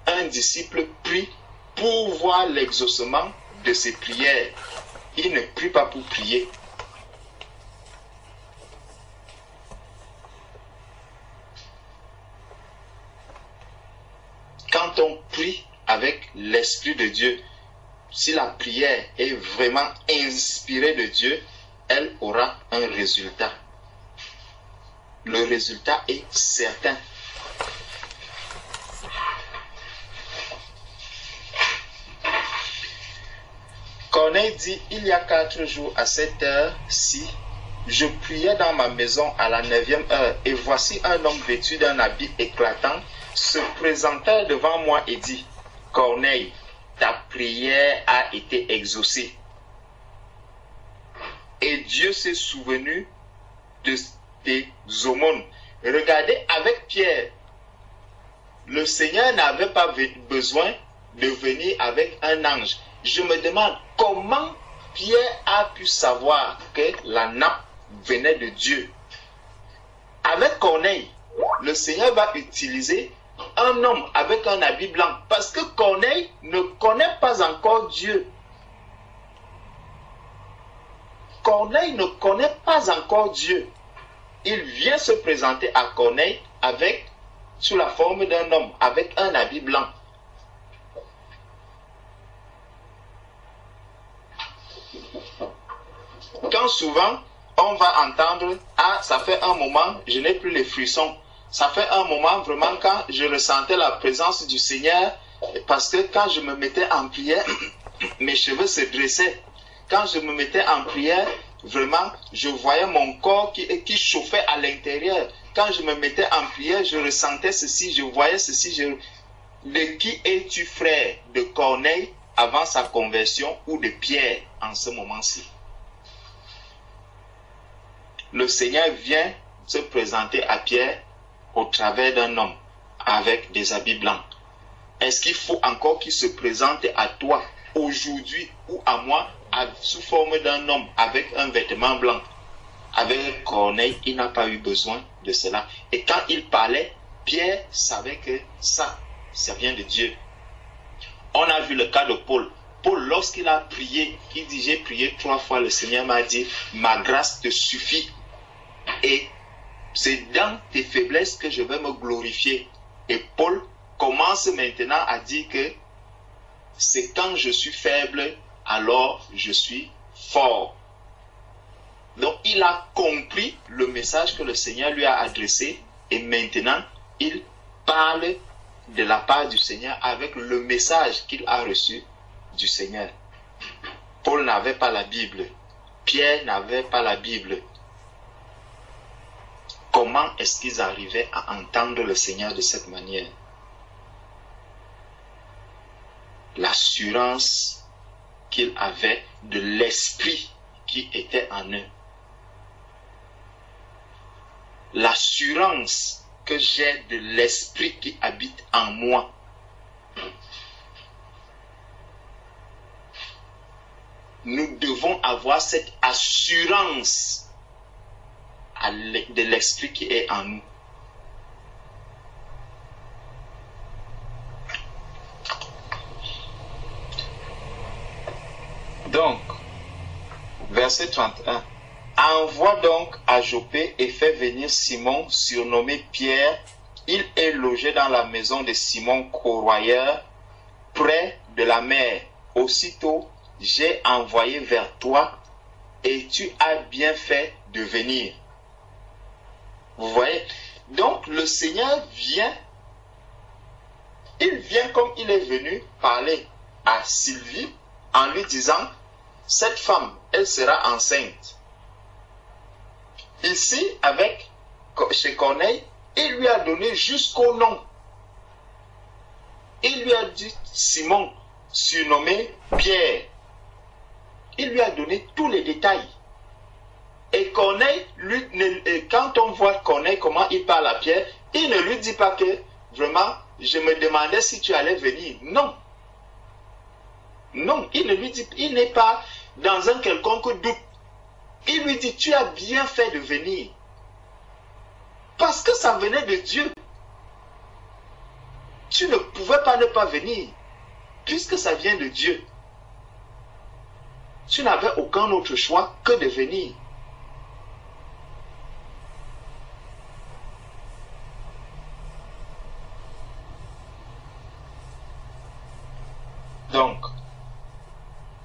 Un disciple prie pour voir l'exaucement de ses prières. Il ne prie pas pour prier. Quand on prie avec l'Esprit de Dieu, si la prière est vraiment inspirée de Dieu, elle aura un résultat. Le résultat est certain. Corneille dit, il y a 4 jours à cette heure-ci, je priais dans ma maison à la 9e heure, et voici un homme vêtu d'un habit éclatant se présenta devant moi et dit, Corneille, ta prière a été exaucée. Et Dieu s'est souvenu de tes aumônes. Regardez avec Pierre, le Seigneur n'avait pas besoin de venir avec un ange. Je me demande comment Pierre a pu savoir que la nappe venait de Dieu. Avec Corneille, le Seigneur va utiliser un homme avec un habit blanc. Parce que Corneille ne connaît pas encore Dieu. Corneille ne connaît pas encore Dieu. Il vient se présenter à Corneille sous la forme d'un homme, avec un habit blanc. Quand souvent on va entendre, ah, ça fait un moment, je n'ai plus les frissons. Ça fait un moment vraiment quand je ressentais la présence du Seigneur, parce que quand je me mettais en prière, mes cheveux se dressaient. Quand je me mettais en prière, vraiment, je voyais mon corps qui chauffait à l'intérieur. Quand je me mettais en prière, je ressentais ceci, je voyais ceci. De qui es-tu, frère? De Corneille avant sa conversion ou de Pierre en ce moment-ci? Le Seigneur vient se présenter à Pierre au travers d'un homme avec des habits blancs. Est-ce qu'il faut encore qu'il se présente à toi aujourd'hui ou à moi sous forme d'un homme avec un vêtement blanc? Avec Corneille, il n'a pas eu besoin de cela. Et quand il parlait, Pierre savait que ça vient de Dieu. On a vu le cas de Paul. Paul, lorsqu'il a prié, il dit, j'ai prié 3 fois, le Seigneur m'a dit, ma grâce te suffit. Et c'est dans tes faiblesses que je vais me glorifier. Et Paul commence maintenant à dire que c'est quand je suis faible, alors je suis fort. Donc il a compris le message que le Seigneur lui a adressé et maintenant il parle de la part du Seigneur avec le message qu'il a reçu du Seigneur. Paul n'avait pas la Bible. Pierre n'avait pas la Bible. Comment est-ce qu'ils arrivaient à entendre le Seigneur de cette manière? L'assurance qu'ils avaient de l'esprit qui était en eux. L'assurance que j'ai de l'esprit qui habite en moi. Nous devons avoir cette assurance de l'esprit qui est en nous. Donc, verset 31. Envoie donc à Joppé et fais venir Simon, surnommé Pierre. Il est logé dans la maison de Simon Corroyeur, près de la mer. Aussitôt, j'ai envoyé vers toi et tu as bien fait de venir. Vous voyez? Donc, le Seigneur vient, il vient comme il est venu parler à Sylvie en lui disant, cette femme, elle sera enceinte. Ici, chez Corneille, il lui a donné jusqu'au nom. Il lui a dit Simon, surnommé Pierre. Il lui a donné tous les détails. Et Corneille, quand on voit Corneille, comment il parle à Pierre, il ne lui dit pas que, vraiment, je me demandais si tu allais venir. Non. Non, il ne lui dit, il n'est pas dans un quelconque doute. Il lui dit, tu as bien fait de venir. Parce que ça venait de Dieu. Tu ne pouvais pas ne pas venir. Puisque ça vient de Dieu. Tu n'avais aucun autre choix que de venir. Donc,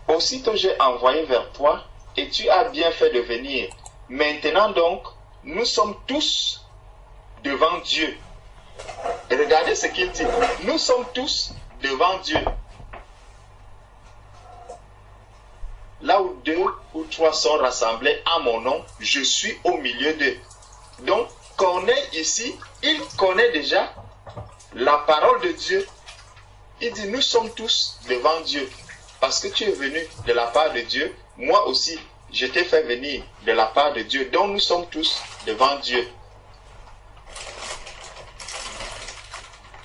aussitôt j'ai envoyé vers toi, et tu as bien fait de venir. Maintenant donc, nous sommes tous devant Dieu. Et regardez ce qu'il dit. Nous sommes tous devant Dieu. Là où 2 ou 3 sont rassemblés à mon nom, je suis au milieu d'eux. Donc, Corneille ici, il connaît déjà la parole de Dieu. Il dit, nous sommes tous devant Dieu. Parce que tu es venu de la part de Dieu, moi aussi, je t'ai fait venir de la part de Dieu. Donc nous sommes tous devant Dieu.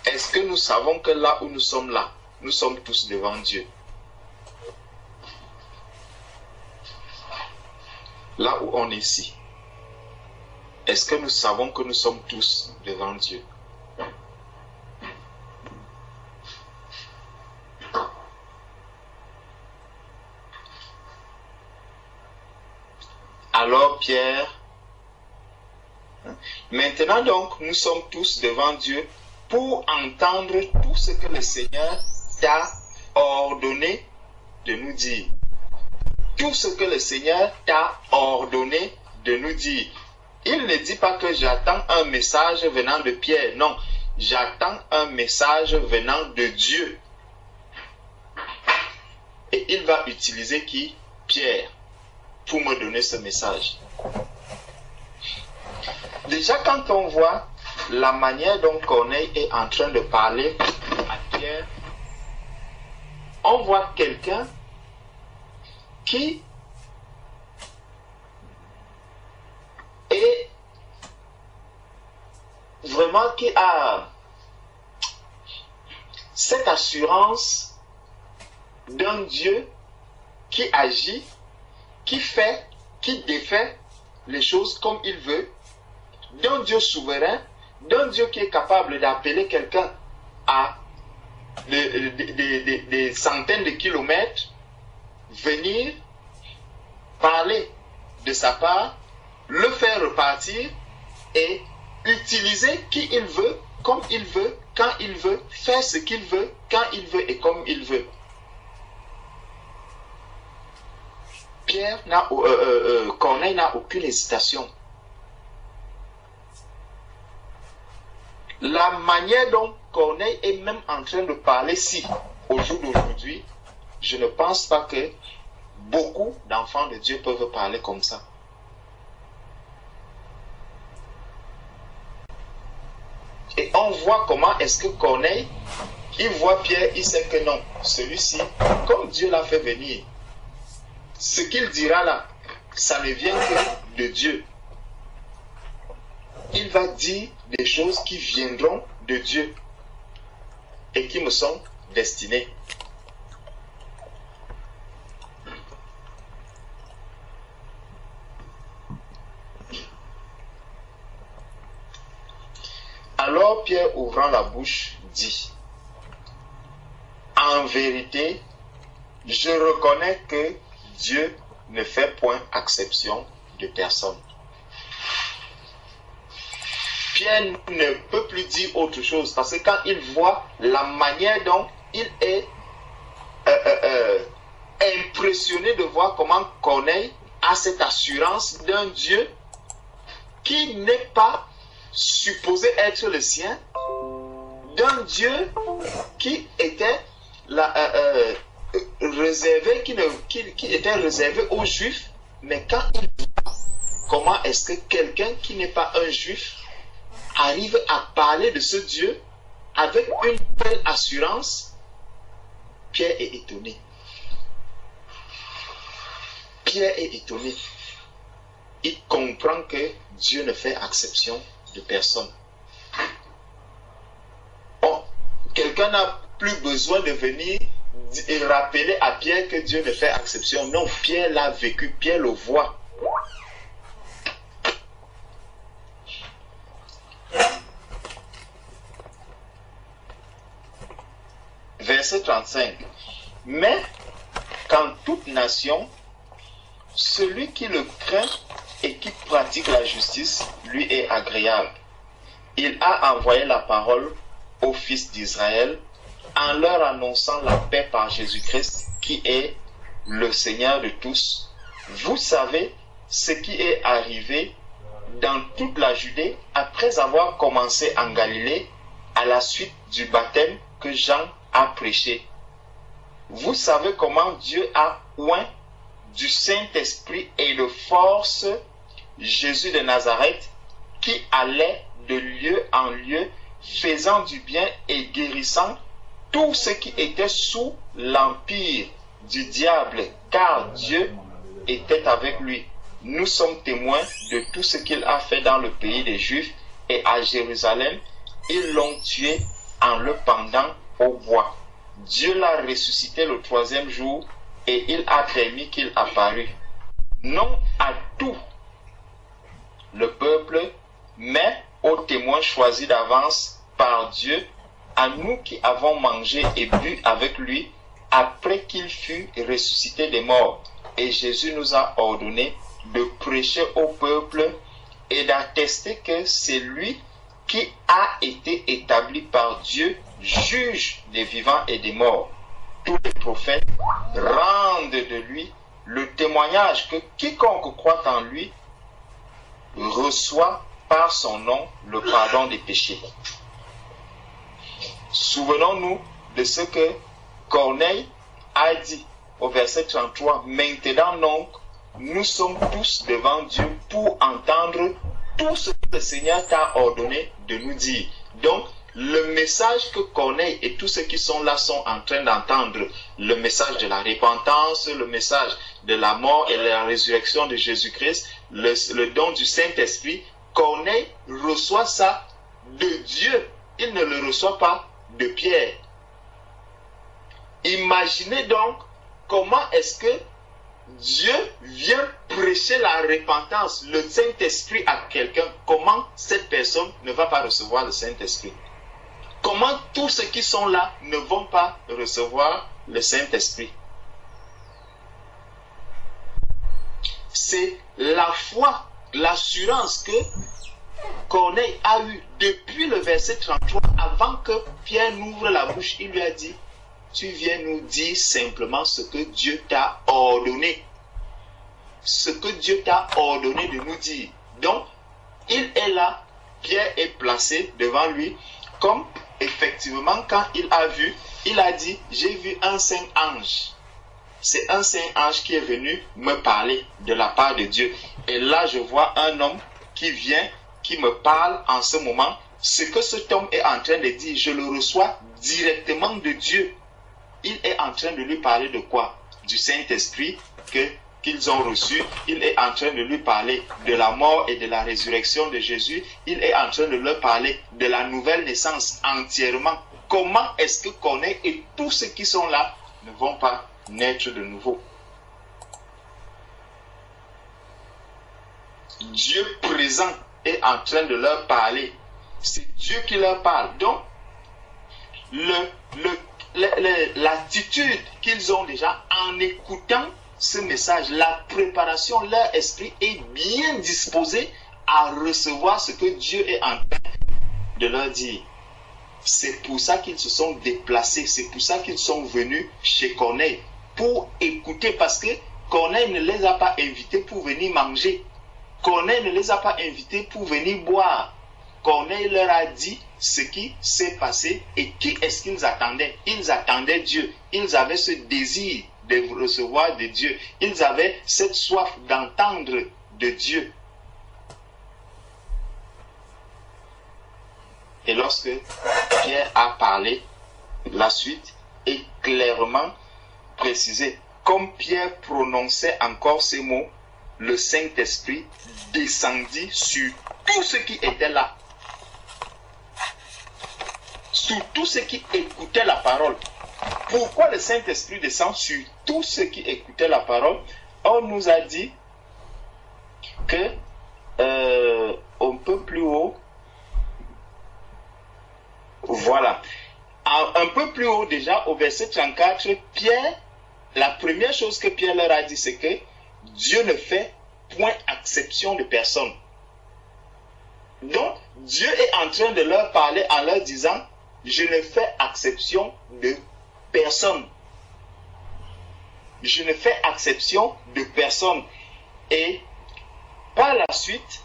Est-ce que nous savons que là où nous sommes là, nous sommes tous devant Dieu? Là où on est ici, est-ce que nous savons que nous sommes tous devant Dieu? Alors Pierre, maintenant donc, nous sommes tous devant Dieu pour entendre tout ce que le Seigneur t'a ordonné de nous dire. Tout ce que le Seigneur t'a ordonné de nous dire. Il ne dit pas que j'attends un message venant de Pierre. Non, j'attends un message venant de Dieu. Et il va utiliser qui? Pierre, pour me donner ce message. Déjà, quand on voit la manière dont Corneille est en train de parler à Pierre, on voit quelqu'un qui est vraiment, qui a cette assurance d'un Dieu qui agit, qui fait, qui défait les choses comme il veut, d'un Dieu souverain, d'un Dieu qui est capable d'appeler quelqu'un à des centaines de kilomètres, venir parler de sa part, le faire repartir et utiliser qui il veut, comme il veut, quand il veut, faire ce qu'il veut, quand il veut et comme il veut. Corneille n'a aucune hésitation. La manière dont Corneille est même en train de parler ici, au jour d'aujourd'hui, je ne pense pas que beaucoup d'enfants de Dieu peuvent parler comme ça. Et on voit comment est-ce que Corneille, il voit Pierre, il sait que non, celui-ci, comme Dieu l'a fait venir, ce qu'il dira là, ça ne vient que de Dieu. Il va dire des choses qui viendront de Dieu et qui me sont destinées. Alors Pierre, ouvrant la bouche, dit: en vérité, je reconnais que Dieu ne fait point exception de personne. Pierre ne peut plus dire autre chose parce que quand il voit la manière dont il est impressionné de voir comment Corneille a cette assurance d'un Dieu qui n'est pas supposé être le sien, d'un Dieu qui était réservé, qui était réservé aux Juifs, mais quand il voit comment est-ce que quelqu'un qui n'est pas un Juif arrive à parler de ce Dieu avec une telle assurance, Pierre est étonné. Pierre est étonné. Il comprend que Dieu ne fait exception de personne. Bon, quelqu'un n'a plus besoin de venir et rappeler à Pierre que Dieu ne fait exception. Non, Pierre l'a vécu, Pierre le voit. Verset 35. Mais qu'en toute nation, celui qui le craint et qui pratique la justice lui est agréable. Il a envoyé la parole aux fils d'Israël en leur annonçant la paix par Jésus-Christ qui est le Seigneur de tous. Vous savez ce qui est arrivé dans toute la Judée après avoir commencé en Galilée à la suite du baptême que Jean a prêché. Vous savez comment Dieu a oint du Saint-Esprit et de force Jésus de Nazareth qui allait de lieu en lieu faisant du bien et guérissant tous ceux qui étaient sous l'empire du diable, car Dieu était avec lui. Nous sommes témoins de tout ce qu'il a fait dans le pays des Juifs et à Jérusalem. Ils l'ont tué en le pendant au bois. Dieu l'a ressuscité le 3e jour et il a permis qu'il apparût, non à tout le peuple, mais aux témoins choisis d'avance par Dieu, à nous qui avons mangé et bu avec lui après qu'il fut ressuscité des morts. Et Jésus nous a ordonné de prêcher au peuple et d'attester que c'est lui qui a été établi par Dieu, juge des vivants et des morts. Tous les prophètes rendent de lui le témoignage que quiconque croit en lui reçoit par son nom le pardon des péchés. Souvenons-nous de ce que Corneille a dit au verset 33. Maintenant donc, nous sommes tous devant Dieu pour entendre tout ce que le Seigneur t'a ordonné de nous dire. Donc, le message que Corneille et tous ceux qui sont là sont en train d'entendre, le message de la repentance, le message de la mort et de la résurrection de Jésus-Christ, le don du Saint-Esprit, Corneille reçoit ça de Dieu. Il ne le reçoit pas de Pierre. Imaginez donc comment est-ce que Dieu vient prêcher la repentance, le Saint-Esprit à quelqu'un. Comment cette personne ne va pas recevoir le Saint-Esprit? Comment tous ceux qui sont là ne vont pas recevoir le Saint-Esprit? C'est la foi, l'assurance que Corneille a eue depuis le verset 33, avant que Pierre n'ouvre la bouche. Il lui a dit: tu viens nous dire simplement ce que Dieu t'a ordonné. Ce que Dieu t'a ordonné de nous dire. Donc, il est là, Pierre est placé devant lui, comme effectivement quand il a vu, il a dit: j'ai vu un saint ange. C'est un saint ange qui est venu me parler de la part de Dieu. Et là, je vois un homme qui vient, qui me parle en ce moment. Ce que cet homme est en train de dire, je le reçois directement de Dieu. Il est en train de lui parler de quoi? Du Saint-Esprit qu'ils ont reçu. Il est en train de lui parler de la mort et de la résurrection de Jésus. Il est en train de leur parler de la nouvelle naissance entièrement. Comment est-ce que Corneille et tous ceux qui sont là ne vont pas naître de nouveau? Dieu présent est en train de leur parler. C'est Dieu qui leur parle. Donc, l'attitude qu'ils ont déjà en écoutant ce message, la préparation, leur esprit est bien disposé à recevoir ce que Dieu est en train de leur dire. C'est pour ça qu'ils se sont déplacés, c'est pour ça qu'ils sont venus chez Corneille, pour écouter, parce que Corneille ne les a pas invités pour venir manger. Corneille ne les a pas invités pour venir boire. Corneille leur a dit ce qui s'est passé et qui est-ce qu'ils attendaient. Ils attendaient Dieu. Ils avaient ce désir de recevoir de Dieu. Ils avaient cette soif d'entendre de Dieu. Et lorsque Pierre a parlé, la suite est clairement précisée. Comme Pierre prononçait encore ces mots, le Saint-Esprit descendit sur tous ceux qui étaient là. Sur tous ceux qui écoutaient la parole. Pourquoi le Saint-Esprit descend sur tous ceux qui écoutaient la parole? On nous a dit que un peu plus haut, voilà, un peu plus haut déjà, au verset 34, Pierre, la première chose que Pierre leur a dit, c'est que Dieu ne fait point exception de personne. Donc, Dieu est en train de leur parler en leur disant: je ne fais exception de personne. Je ne fais exception de personne. Et par la suite,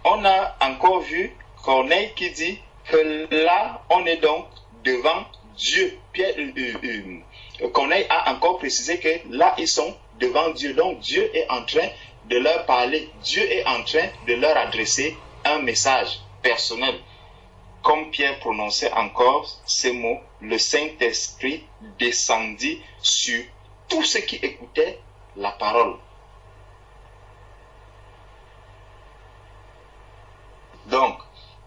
on a encore vu Corneille qui dit que là, on est donc devant Dieu. Corneille a encore précisé que là, ils sont devant Dieu. Donc, Dieu est en train de leur parler. Dieu est en train de leur adresser un message personnel. Comme Pierre prononçait encore ces mots, le Saint-Esprit descendit sur tous ceux qui écoutaient la parole. Donc,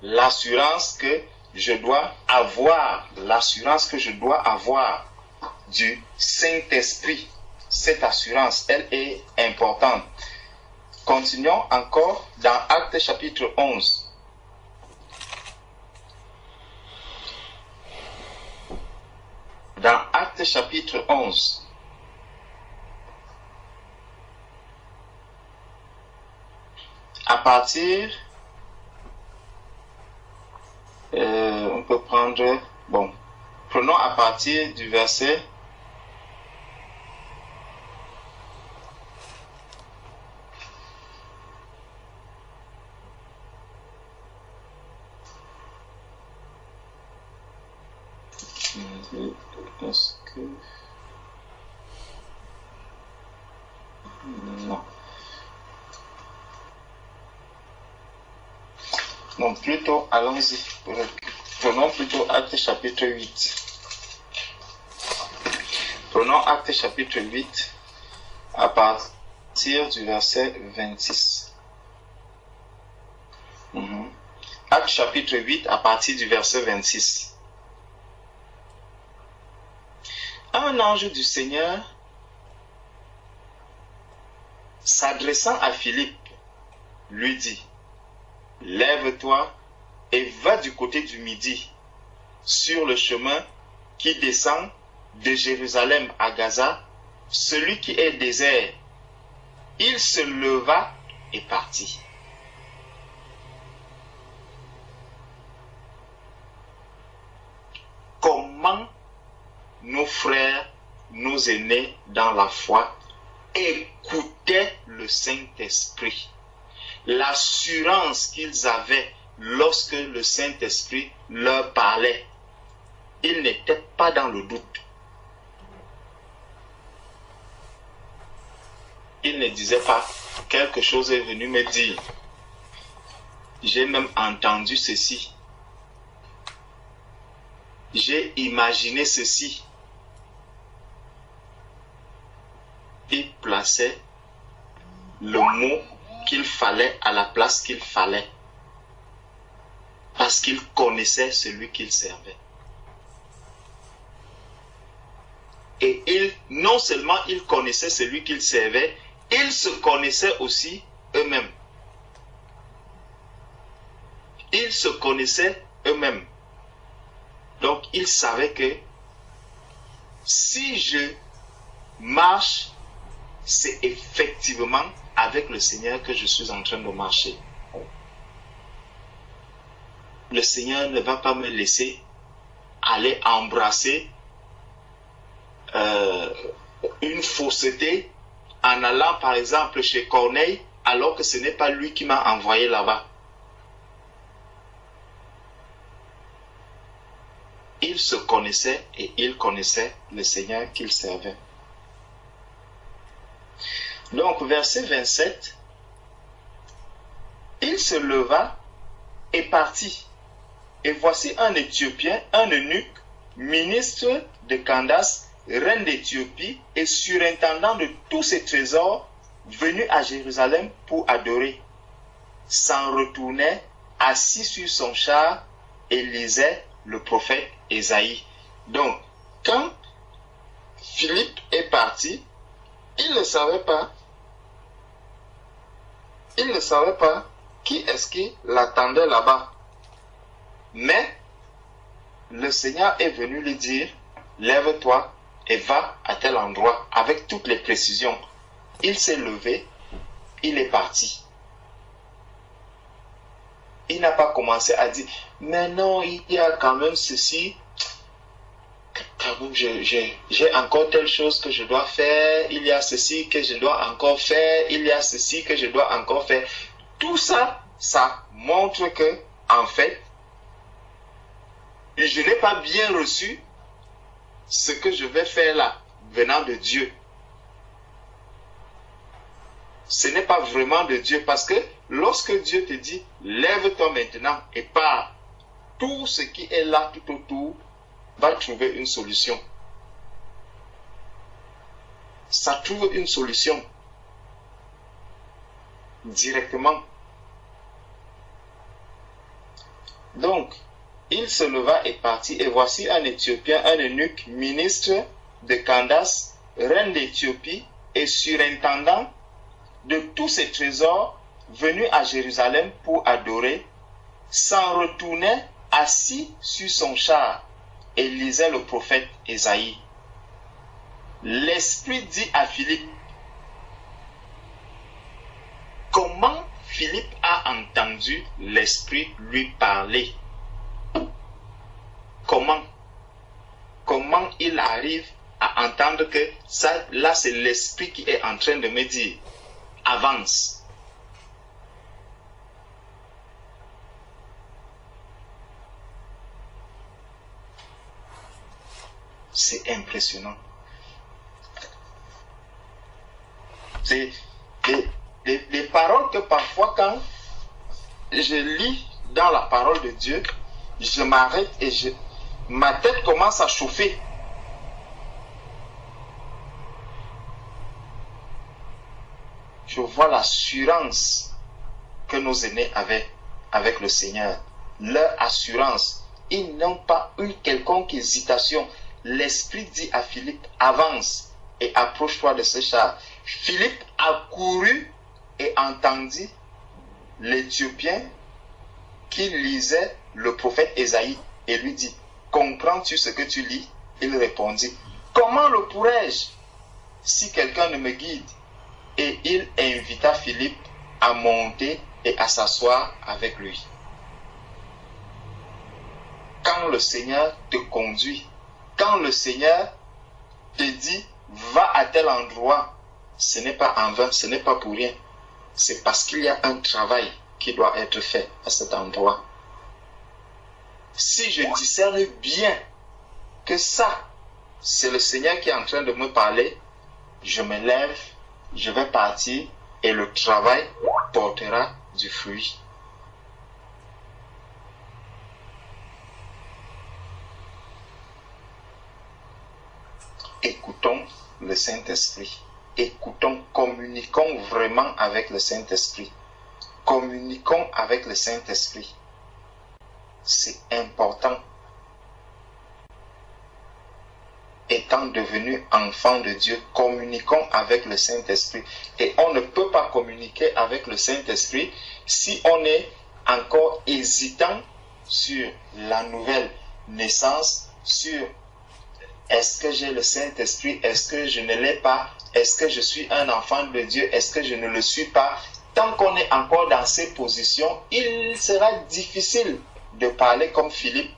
l'assurance que je dois avoir du Saint-Esprit, cette assurance, elle est importante. Continuons encore dans Actes chapitre 11. Dans Actes chapitre 11, partir, on peut prendre, bon, prenons à partir du verset 'Non, plutôt, allons-y. Prenons plutôt Actes chapitre 8. Prenons Actes chapitre 8 à partir du verset 26. Actes chapitre 8 à partir du verset 26. Un ange du Seigneur, s'adressant à Philippe, lui dit: lève-toi et va du côté du midi, sur le chemin qui descend de Jérusalem à Gaza, celui qui est désert. Il se leva et partit. Comment nos frères, nos aînés dans la foi écoutaient le Saint-Esprit, l'assurance qu'ils avaient lorsque le Saint-Esprit leur parlait. Ils n'étaient pas dans le doute. Ils ne disaient pas: quelque chose est venu me dire. J'ai même entendu ceci. J'ai imaginé ceci. Ils plaçaient le mot qu'il fallait à la place qu'il fallait, parce qu'ils connaissaient celui qu'ils servaient. Et non seulement ils connaissaient celui qu'ils servaient, ils se connaissaient aussi eux-mêmes. Ils se connaissaient eux-mêmes. Donc ils savaient que si je marche, c'est effectivement avec le Seigneur que je suis en train de marcher. Le Seigneur ne va pas me laisser aller embrasser une fausseté en allant par exemple chez Corneille alors que ce n'est pas lui qui m'a envoyé là-bas. Il se connaissait et il connaissait le Seigneur qu'il servait. Donc, verset 27, il se leva et partit. Et voici un Éthiopien, un eunuque, ministre de Candace, reine d'Éthiopie et surintendant de tous ses trésors, venu à Jérusalem pour adorer, s'en retournait, assis sur son char et lisait le prophète Ésaïe. Donc, quand Philippe est parti, il ne savait pas. Il ne savait pas qui est-ce qui l'attendait là-bas. Mais le Seigneur est venu lui dire: lève-toi et va à tel endroit, avec toutes les précisions. Il s'est levé, il est parti. Il n'a pas commencé à dire: mais non, il y a quand même ceci. J'ai encore telle chose que je dois faire, il y a ceci que je dois encore faire, il y a ceci que je dois encore faire. Tout ça, ça montre que, en fait, je n'ai pas bien reçu ce que je vais faire là, venant de Dieu. Ce n'est pas vraiment de Dieu, parce que lorsque Dieu te dit: lève-toi maintenant et pars, tout ce qui est là tout autour va trouver une solution. Ça trouve une solution directement. Donc, il se leva et partit, et voici un Éthiopien, un eunuque, ministre de Candace, reine d'Éthiopie, et surintendant de tous ses trésors, venu à Jérusalem pour adorer, s'en retournait assis sur son char et lisait le prophète Ésaïe. L'Esprit dit à Philippe: comment Philippe a entendu l'Esprit lui parler. Comment il arrive à entendre que ça, là, c'est l'Esprit qui est en train de me dire, avance. C'est impressionnant. C'est des paroles que parfois quand je lis dans la parole de Dieu, je m'arrête et ma tête commence à chauffer. Je vois l'assurance que nos aînés avaient avec le Seigneur. Leur assurance. Ils n'ont pas eu quelconque hésitation. L'Esprit dit à Philippe, avance et approche-toi de ce char. Philippe a couru et entendit l'Éthiopien qui lisait le prophète Ésaïe et lui dit, comprends-tu ce que tu lis? Il répondit, comment le pourrais-je si quelqu'un ne me guide? Et il invita Philippe à monter et à s'asseoir avec lui. Quand le Seigneur te conduit, quand le Seigneur te dit, va à tel endroit, ce n'est pas en vain, ce n'est pas pour rien. C'est parce qu'il y a un travail qui doit être fait à cet endroit. Si je discerne bien que ça, c'est le Seigneur qui est en train de me parler, je me lève, je vais partir et le travail portera du fruit. Écoutons le Saint-Esprit. Écoutons, communiquons vraiment avec le Saint-Esprit. Communiquons avec le Saint-Esprit. C'est important. Étant devenus enfants de Dieu, communiquons avec le Saint-Esprit. Et on ne peut pas communiquer avec le Saint-Esprit si on est encore hésitant sur la nouvelle naissance, sur est-ce que j'ai le Saint-Esprit, est-ce que je ne l'ai pas, est-ce que je suis un enfant de Dieu, est-ce que je ne le suis pas. Tant qu'on est encore dans ces positions, il sera difficile de parler comme Philippe,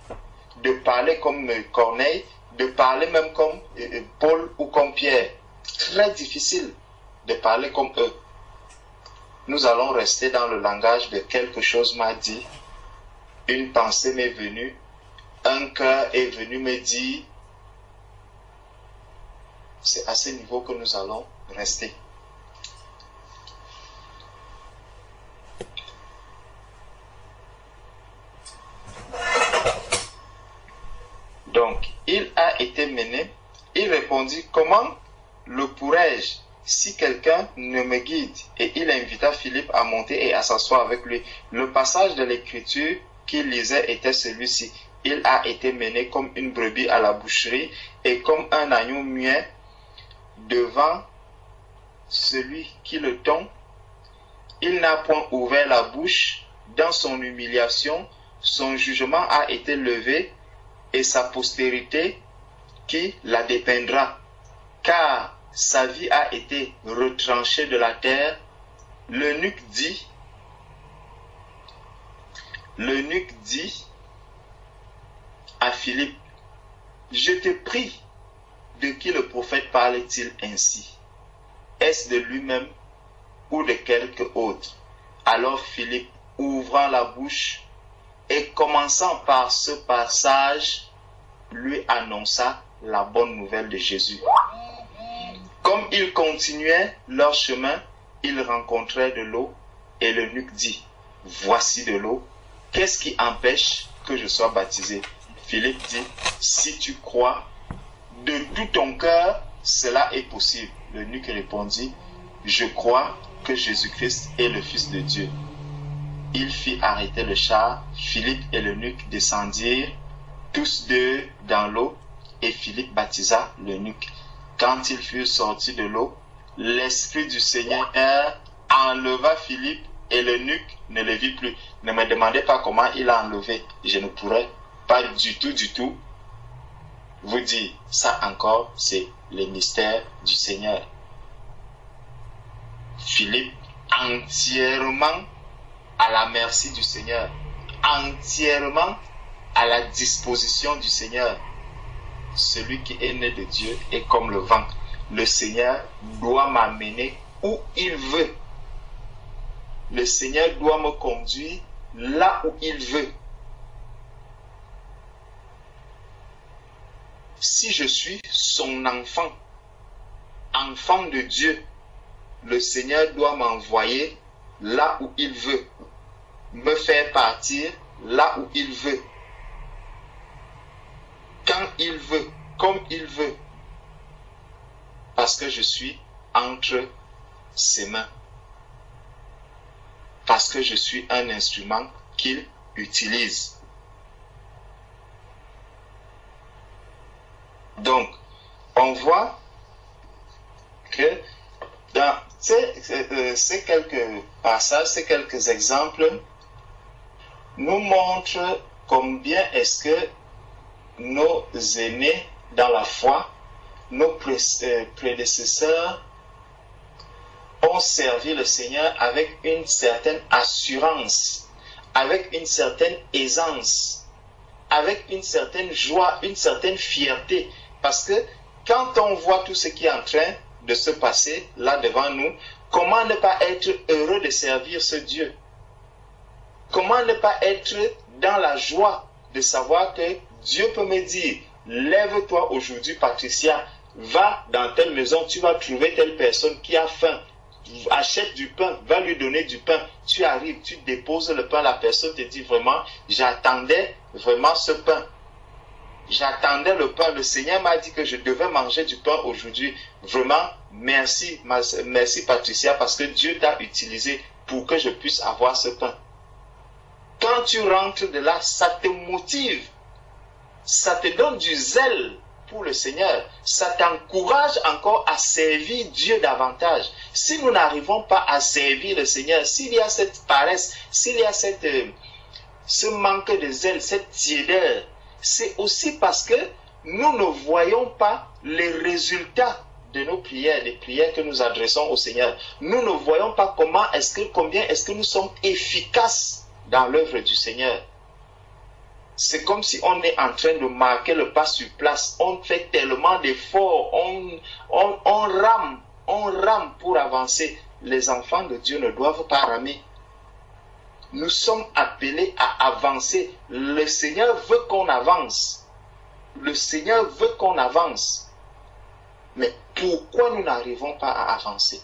de parler comme Corneille, de parler même comme Paul ou comme Pierre. Très difficile de parler comme eux. Nous allons rester dans le langage de quelque chose m'a dit, une pensée m'est venue, un cœur est venu me dire. C'est à ce niveau que nous allons rester. Donc, il a été mené. Il répondit, comment le pourrais-je si quelqu'un ne me guide? Et il invita Philippe à monter et à s'asseoir avec lui. Le passage de l'écriture qu'il lisait était celui-ci. Il a été mené comme une brebis à la boucherie et comme un agneau muet devant celui qui le tond. Il n'a point ouvert la bouche. Dans son humiliation, son jugement a été levé et sa postérité qui la dépeindra. Car sa vie a été retranchée de la terre. L'eunuque dit à Philippe, je te prie, de qui le prophète parle-t-il ainsi? Est-ce de lui-même ou de quelque autre? Alors Philippe, ouvrant la bouche et commençant par ce passage, lui annonça la bonne nouvelle de Jésus. Comme ils continuaient leur chemin, ils rencontraient de l'eau et l'eunuque dit, voici de l'eau, qu'est-ce qui empêche que je sois baptisé? Philippe dit, si tu crois de tout ton cœur, cela est possible. L'eunuque répondit, je crois que Jésus-Christ est le Fils de Dieu. Il fit arrêter le char. Philippe et l'eunuque descendirent tous deux dans l'eau et Philippe baptisa l'eunuque. Quand ils furent sortis de l'eau, l'Esprit du Seigneur enleva Philippe et l'eunuque ne le vit plus. Ne me demandez pas comment il a enlevé. Je ne pourrais pas du tout vous dire. Ça encore, c'est le mystère du Seigneur. Philippe, entièrement à la merci du Seigneur, entièrement à la disposition du Seigneur. Celui qui est né de Dieu est comme le vent. Le Seigneur doit m'amener où il veut. Le Seigneur doit me conduire là où il veut. Si je suis son enfant, enfant de Dieu, le Seigneur doit m'envoyer là où il veut, me faire partir là où il veut, quand il veut, comme il veut, parce que je suis entre ses mains, parce que je suis un instrument qu'il utilise. Donc, on voit que dans ces quelques passages, ces quelques exemples, nous montrent combien est-ce que nos aînés dans la foi, nos prédécesseurs, ont servi le Seigneur avec une certaine assurance, avec une certaine aisance, avec une certaine joie, une certaine fierté. Parce que quand on voit tout ce qui est en train de se passer là devant nous, comment ne pas être heureux de servir ce Dieu? Comment ne pas être dans la joie de savoir que Dieu peut me dire, lève-toi aujourd'hui Patricia, va dans telle maison, tu vas trouver telle personne qui a faim, achète du pain, va lui donner du pain. Tu arrives, tu déposes le pain, la personne te dit vraiment, j'attendais vraiment ce pain. J'attendais le pain, le Seigneur m'a dit que je devais manger du pain aujourd'hui. Vraiment, merci, merci Patricia, parce que Dieu t'a utilisé pour que je puisse avoir ce pain. Quand tu rentres de là, ça te motive, ça te donne du zèle pour le Seigneur, ça t'encourage encore à servir Dieu davantage. Si nous n'arrivons pas à servir le Seigneur, s'il y a cette paresse, s'il y a ce manque de zèle, cette tiédeur, c'est aussi parce que nous ne voyons pas les résultats de nos prières, des prières que nous adressons au Seigneur. Nous ne voyons pas combien est-ce que nous sommes efficaces dans l'œuvre du Seigneur. C'est comme si on est en train de marquer le pas sur place. On fait tellement d'efforts, on rame pour avancer. Les enfants de Dieu ne doivent pas ramer. Nous sommes appelés à avancer. Le Seigneur veut qu'on avance. Le Seigneur veut qu'on avance. Mais pourquoi nous n'arrivons pas à avancer?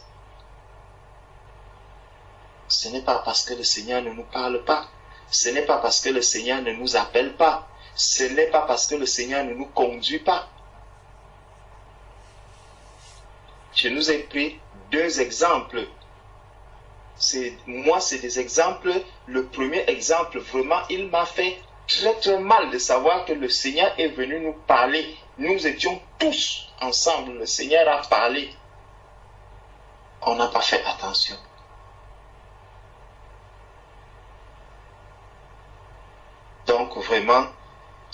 Ce n'est pas parce que le Seigneur ne nous parle pas. Ce n'est pas parce que le Seigneur ne nous appelle pas. Ce n'est pas parce que le Seigneur ne nous conduit pas. Je nous ai pris deux exemples. Moi, c'est des exemples. Le premier exemple, vraiment, il m'a fait très très mal de savoir que le Seigneur est venu nous parler. Nous étions tous ensemble. Le Seigneur a parlé. On n'a pas fait attention. Donc vraiment,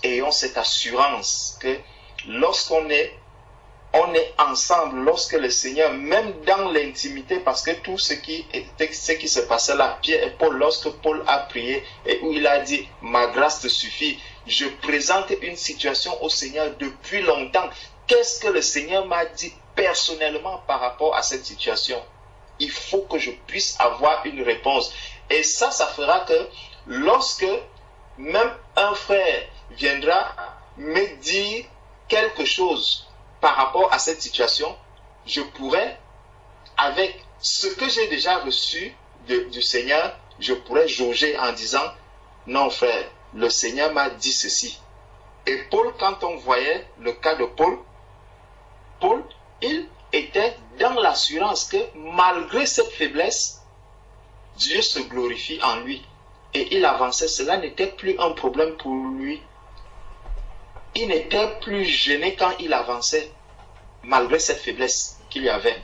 ayons cette assurance que lorsqu'on est ensemble, lorsque le Seigneur, même dans l'intimité, parce que tout ce qui se passait là, Pierre et Paul, lorsque Paul a prié et où il a dit, ma grâce te suffit, je présente une situation au Seigneur depuis longtemps. Qu'est-ce que le Seigneur m'a dit personnellement par rapport à cette situation? Il faut que je puisse avoir une réponse. Et ça fera que lorsque même un frère viendra me dire quelque chose par rapport à cette situation, je pourrais, avec ce que j'ai déjà reçu du Seigneur, je pourrais jauger en disant, non frère, le Seigneur m'a dit ceci. Et Paul, quand on voyait le cas de Paul, il était dans l'assurance que malgré cette faiblesse, Dieu se glorifie en lui. Et il avançait, cela n'était plus un problème pour lui. Il n'était plus gêné quand il avançait, malgré cette faiblesse qu'il y avait.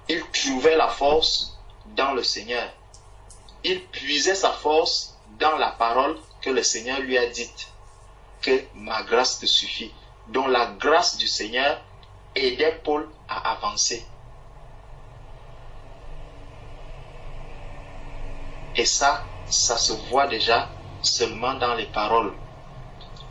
Il trouvait la force dans le Seigneur. Il puisait sa force dans la parole que le Seigneur lui a dite, que ma grâce te suffit. Donc la grâce du Seigneur aidait Paul à avancer. Et ça se voit déjà seulement dans les paroles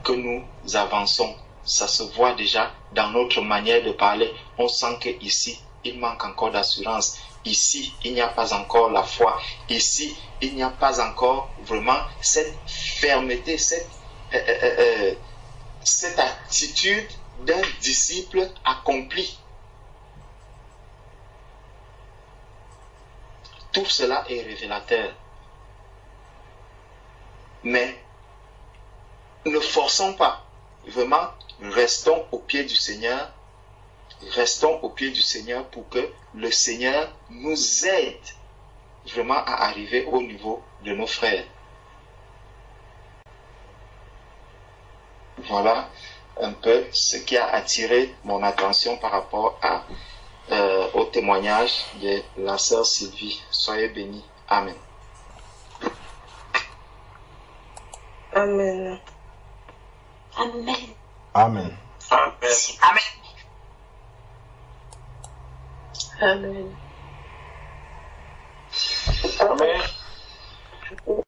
que nous avançons. Ça se voit déjà dans notre manière de parler. On sent qu'ici, il manque encore d'assurance. Ici, il n'y a pas encore la foi. Ici, il n'y a pas encore vraiment cette fermeté, cette attitude d'un disciple accompli. Tout cela est révélateur. Mais ne forçons pas. Vraiment, restons au pied du Seigneur. Restons au pied du Seigneur pour que le Seigneur nous aide vraiment à arriver au niveau de nos frères. Voilà un peu ce qui a attiré mon attention par rapport au témoignage de la sœur Sylvie. Soyez bénis. Amen. Amen. Amen. Amen. Amen. Amen. Amen.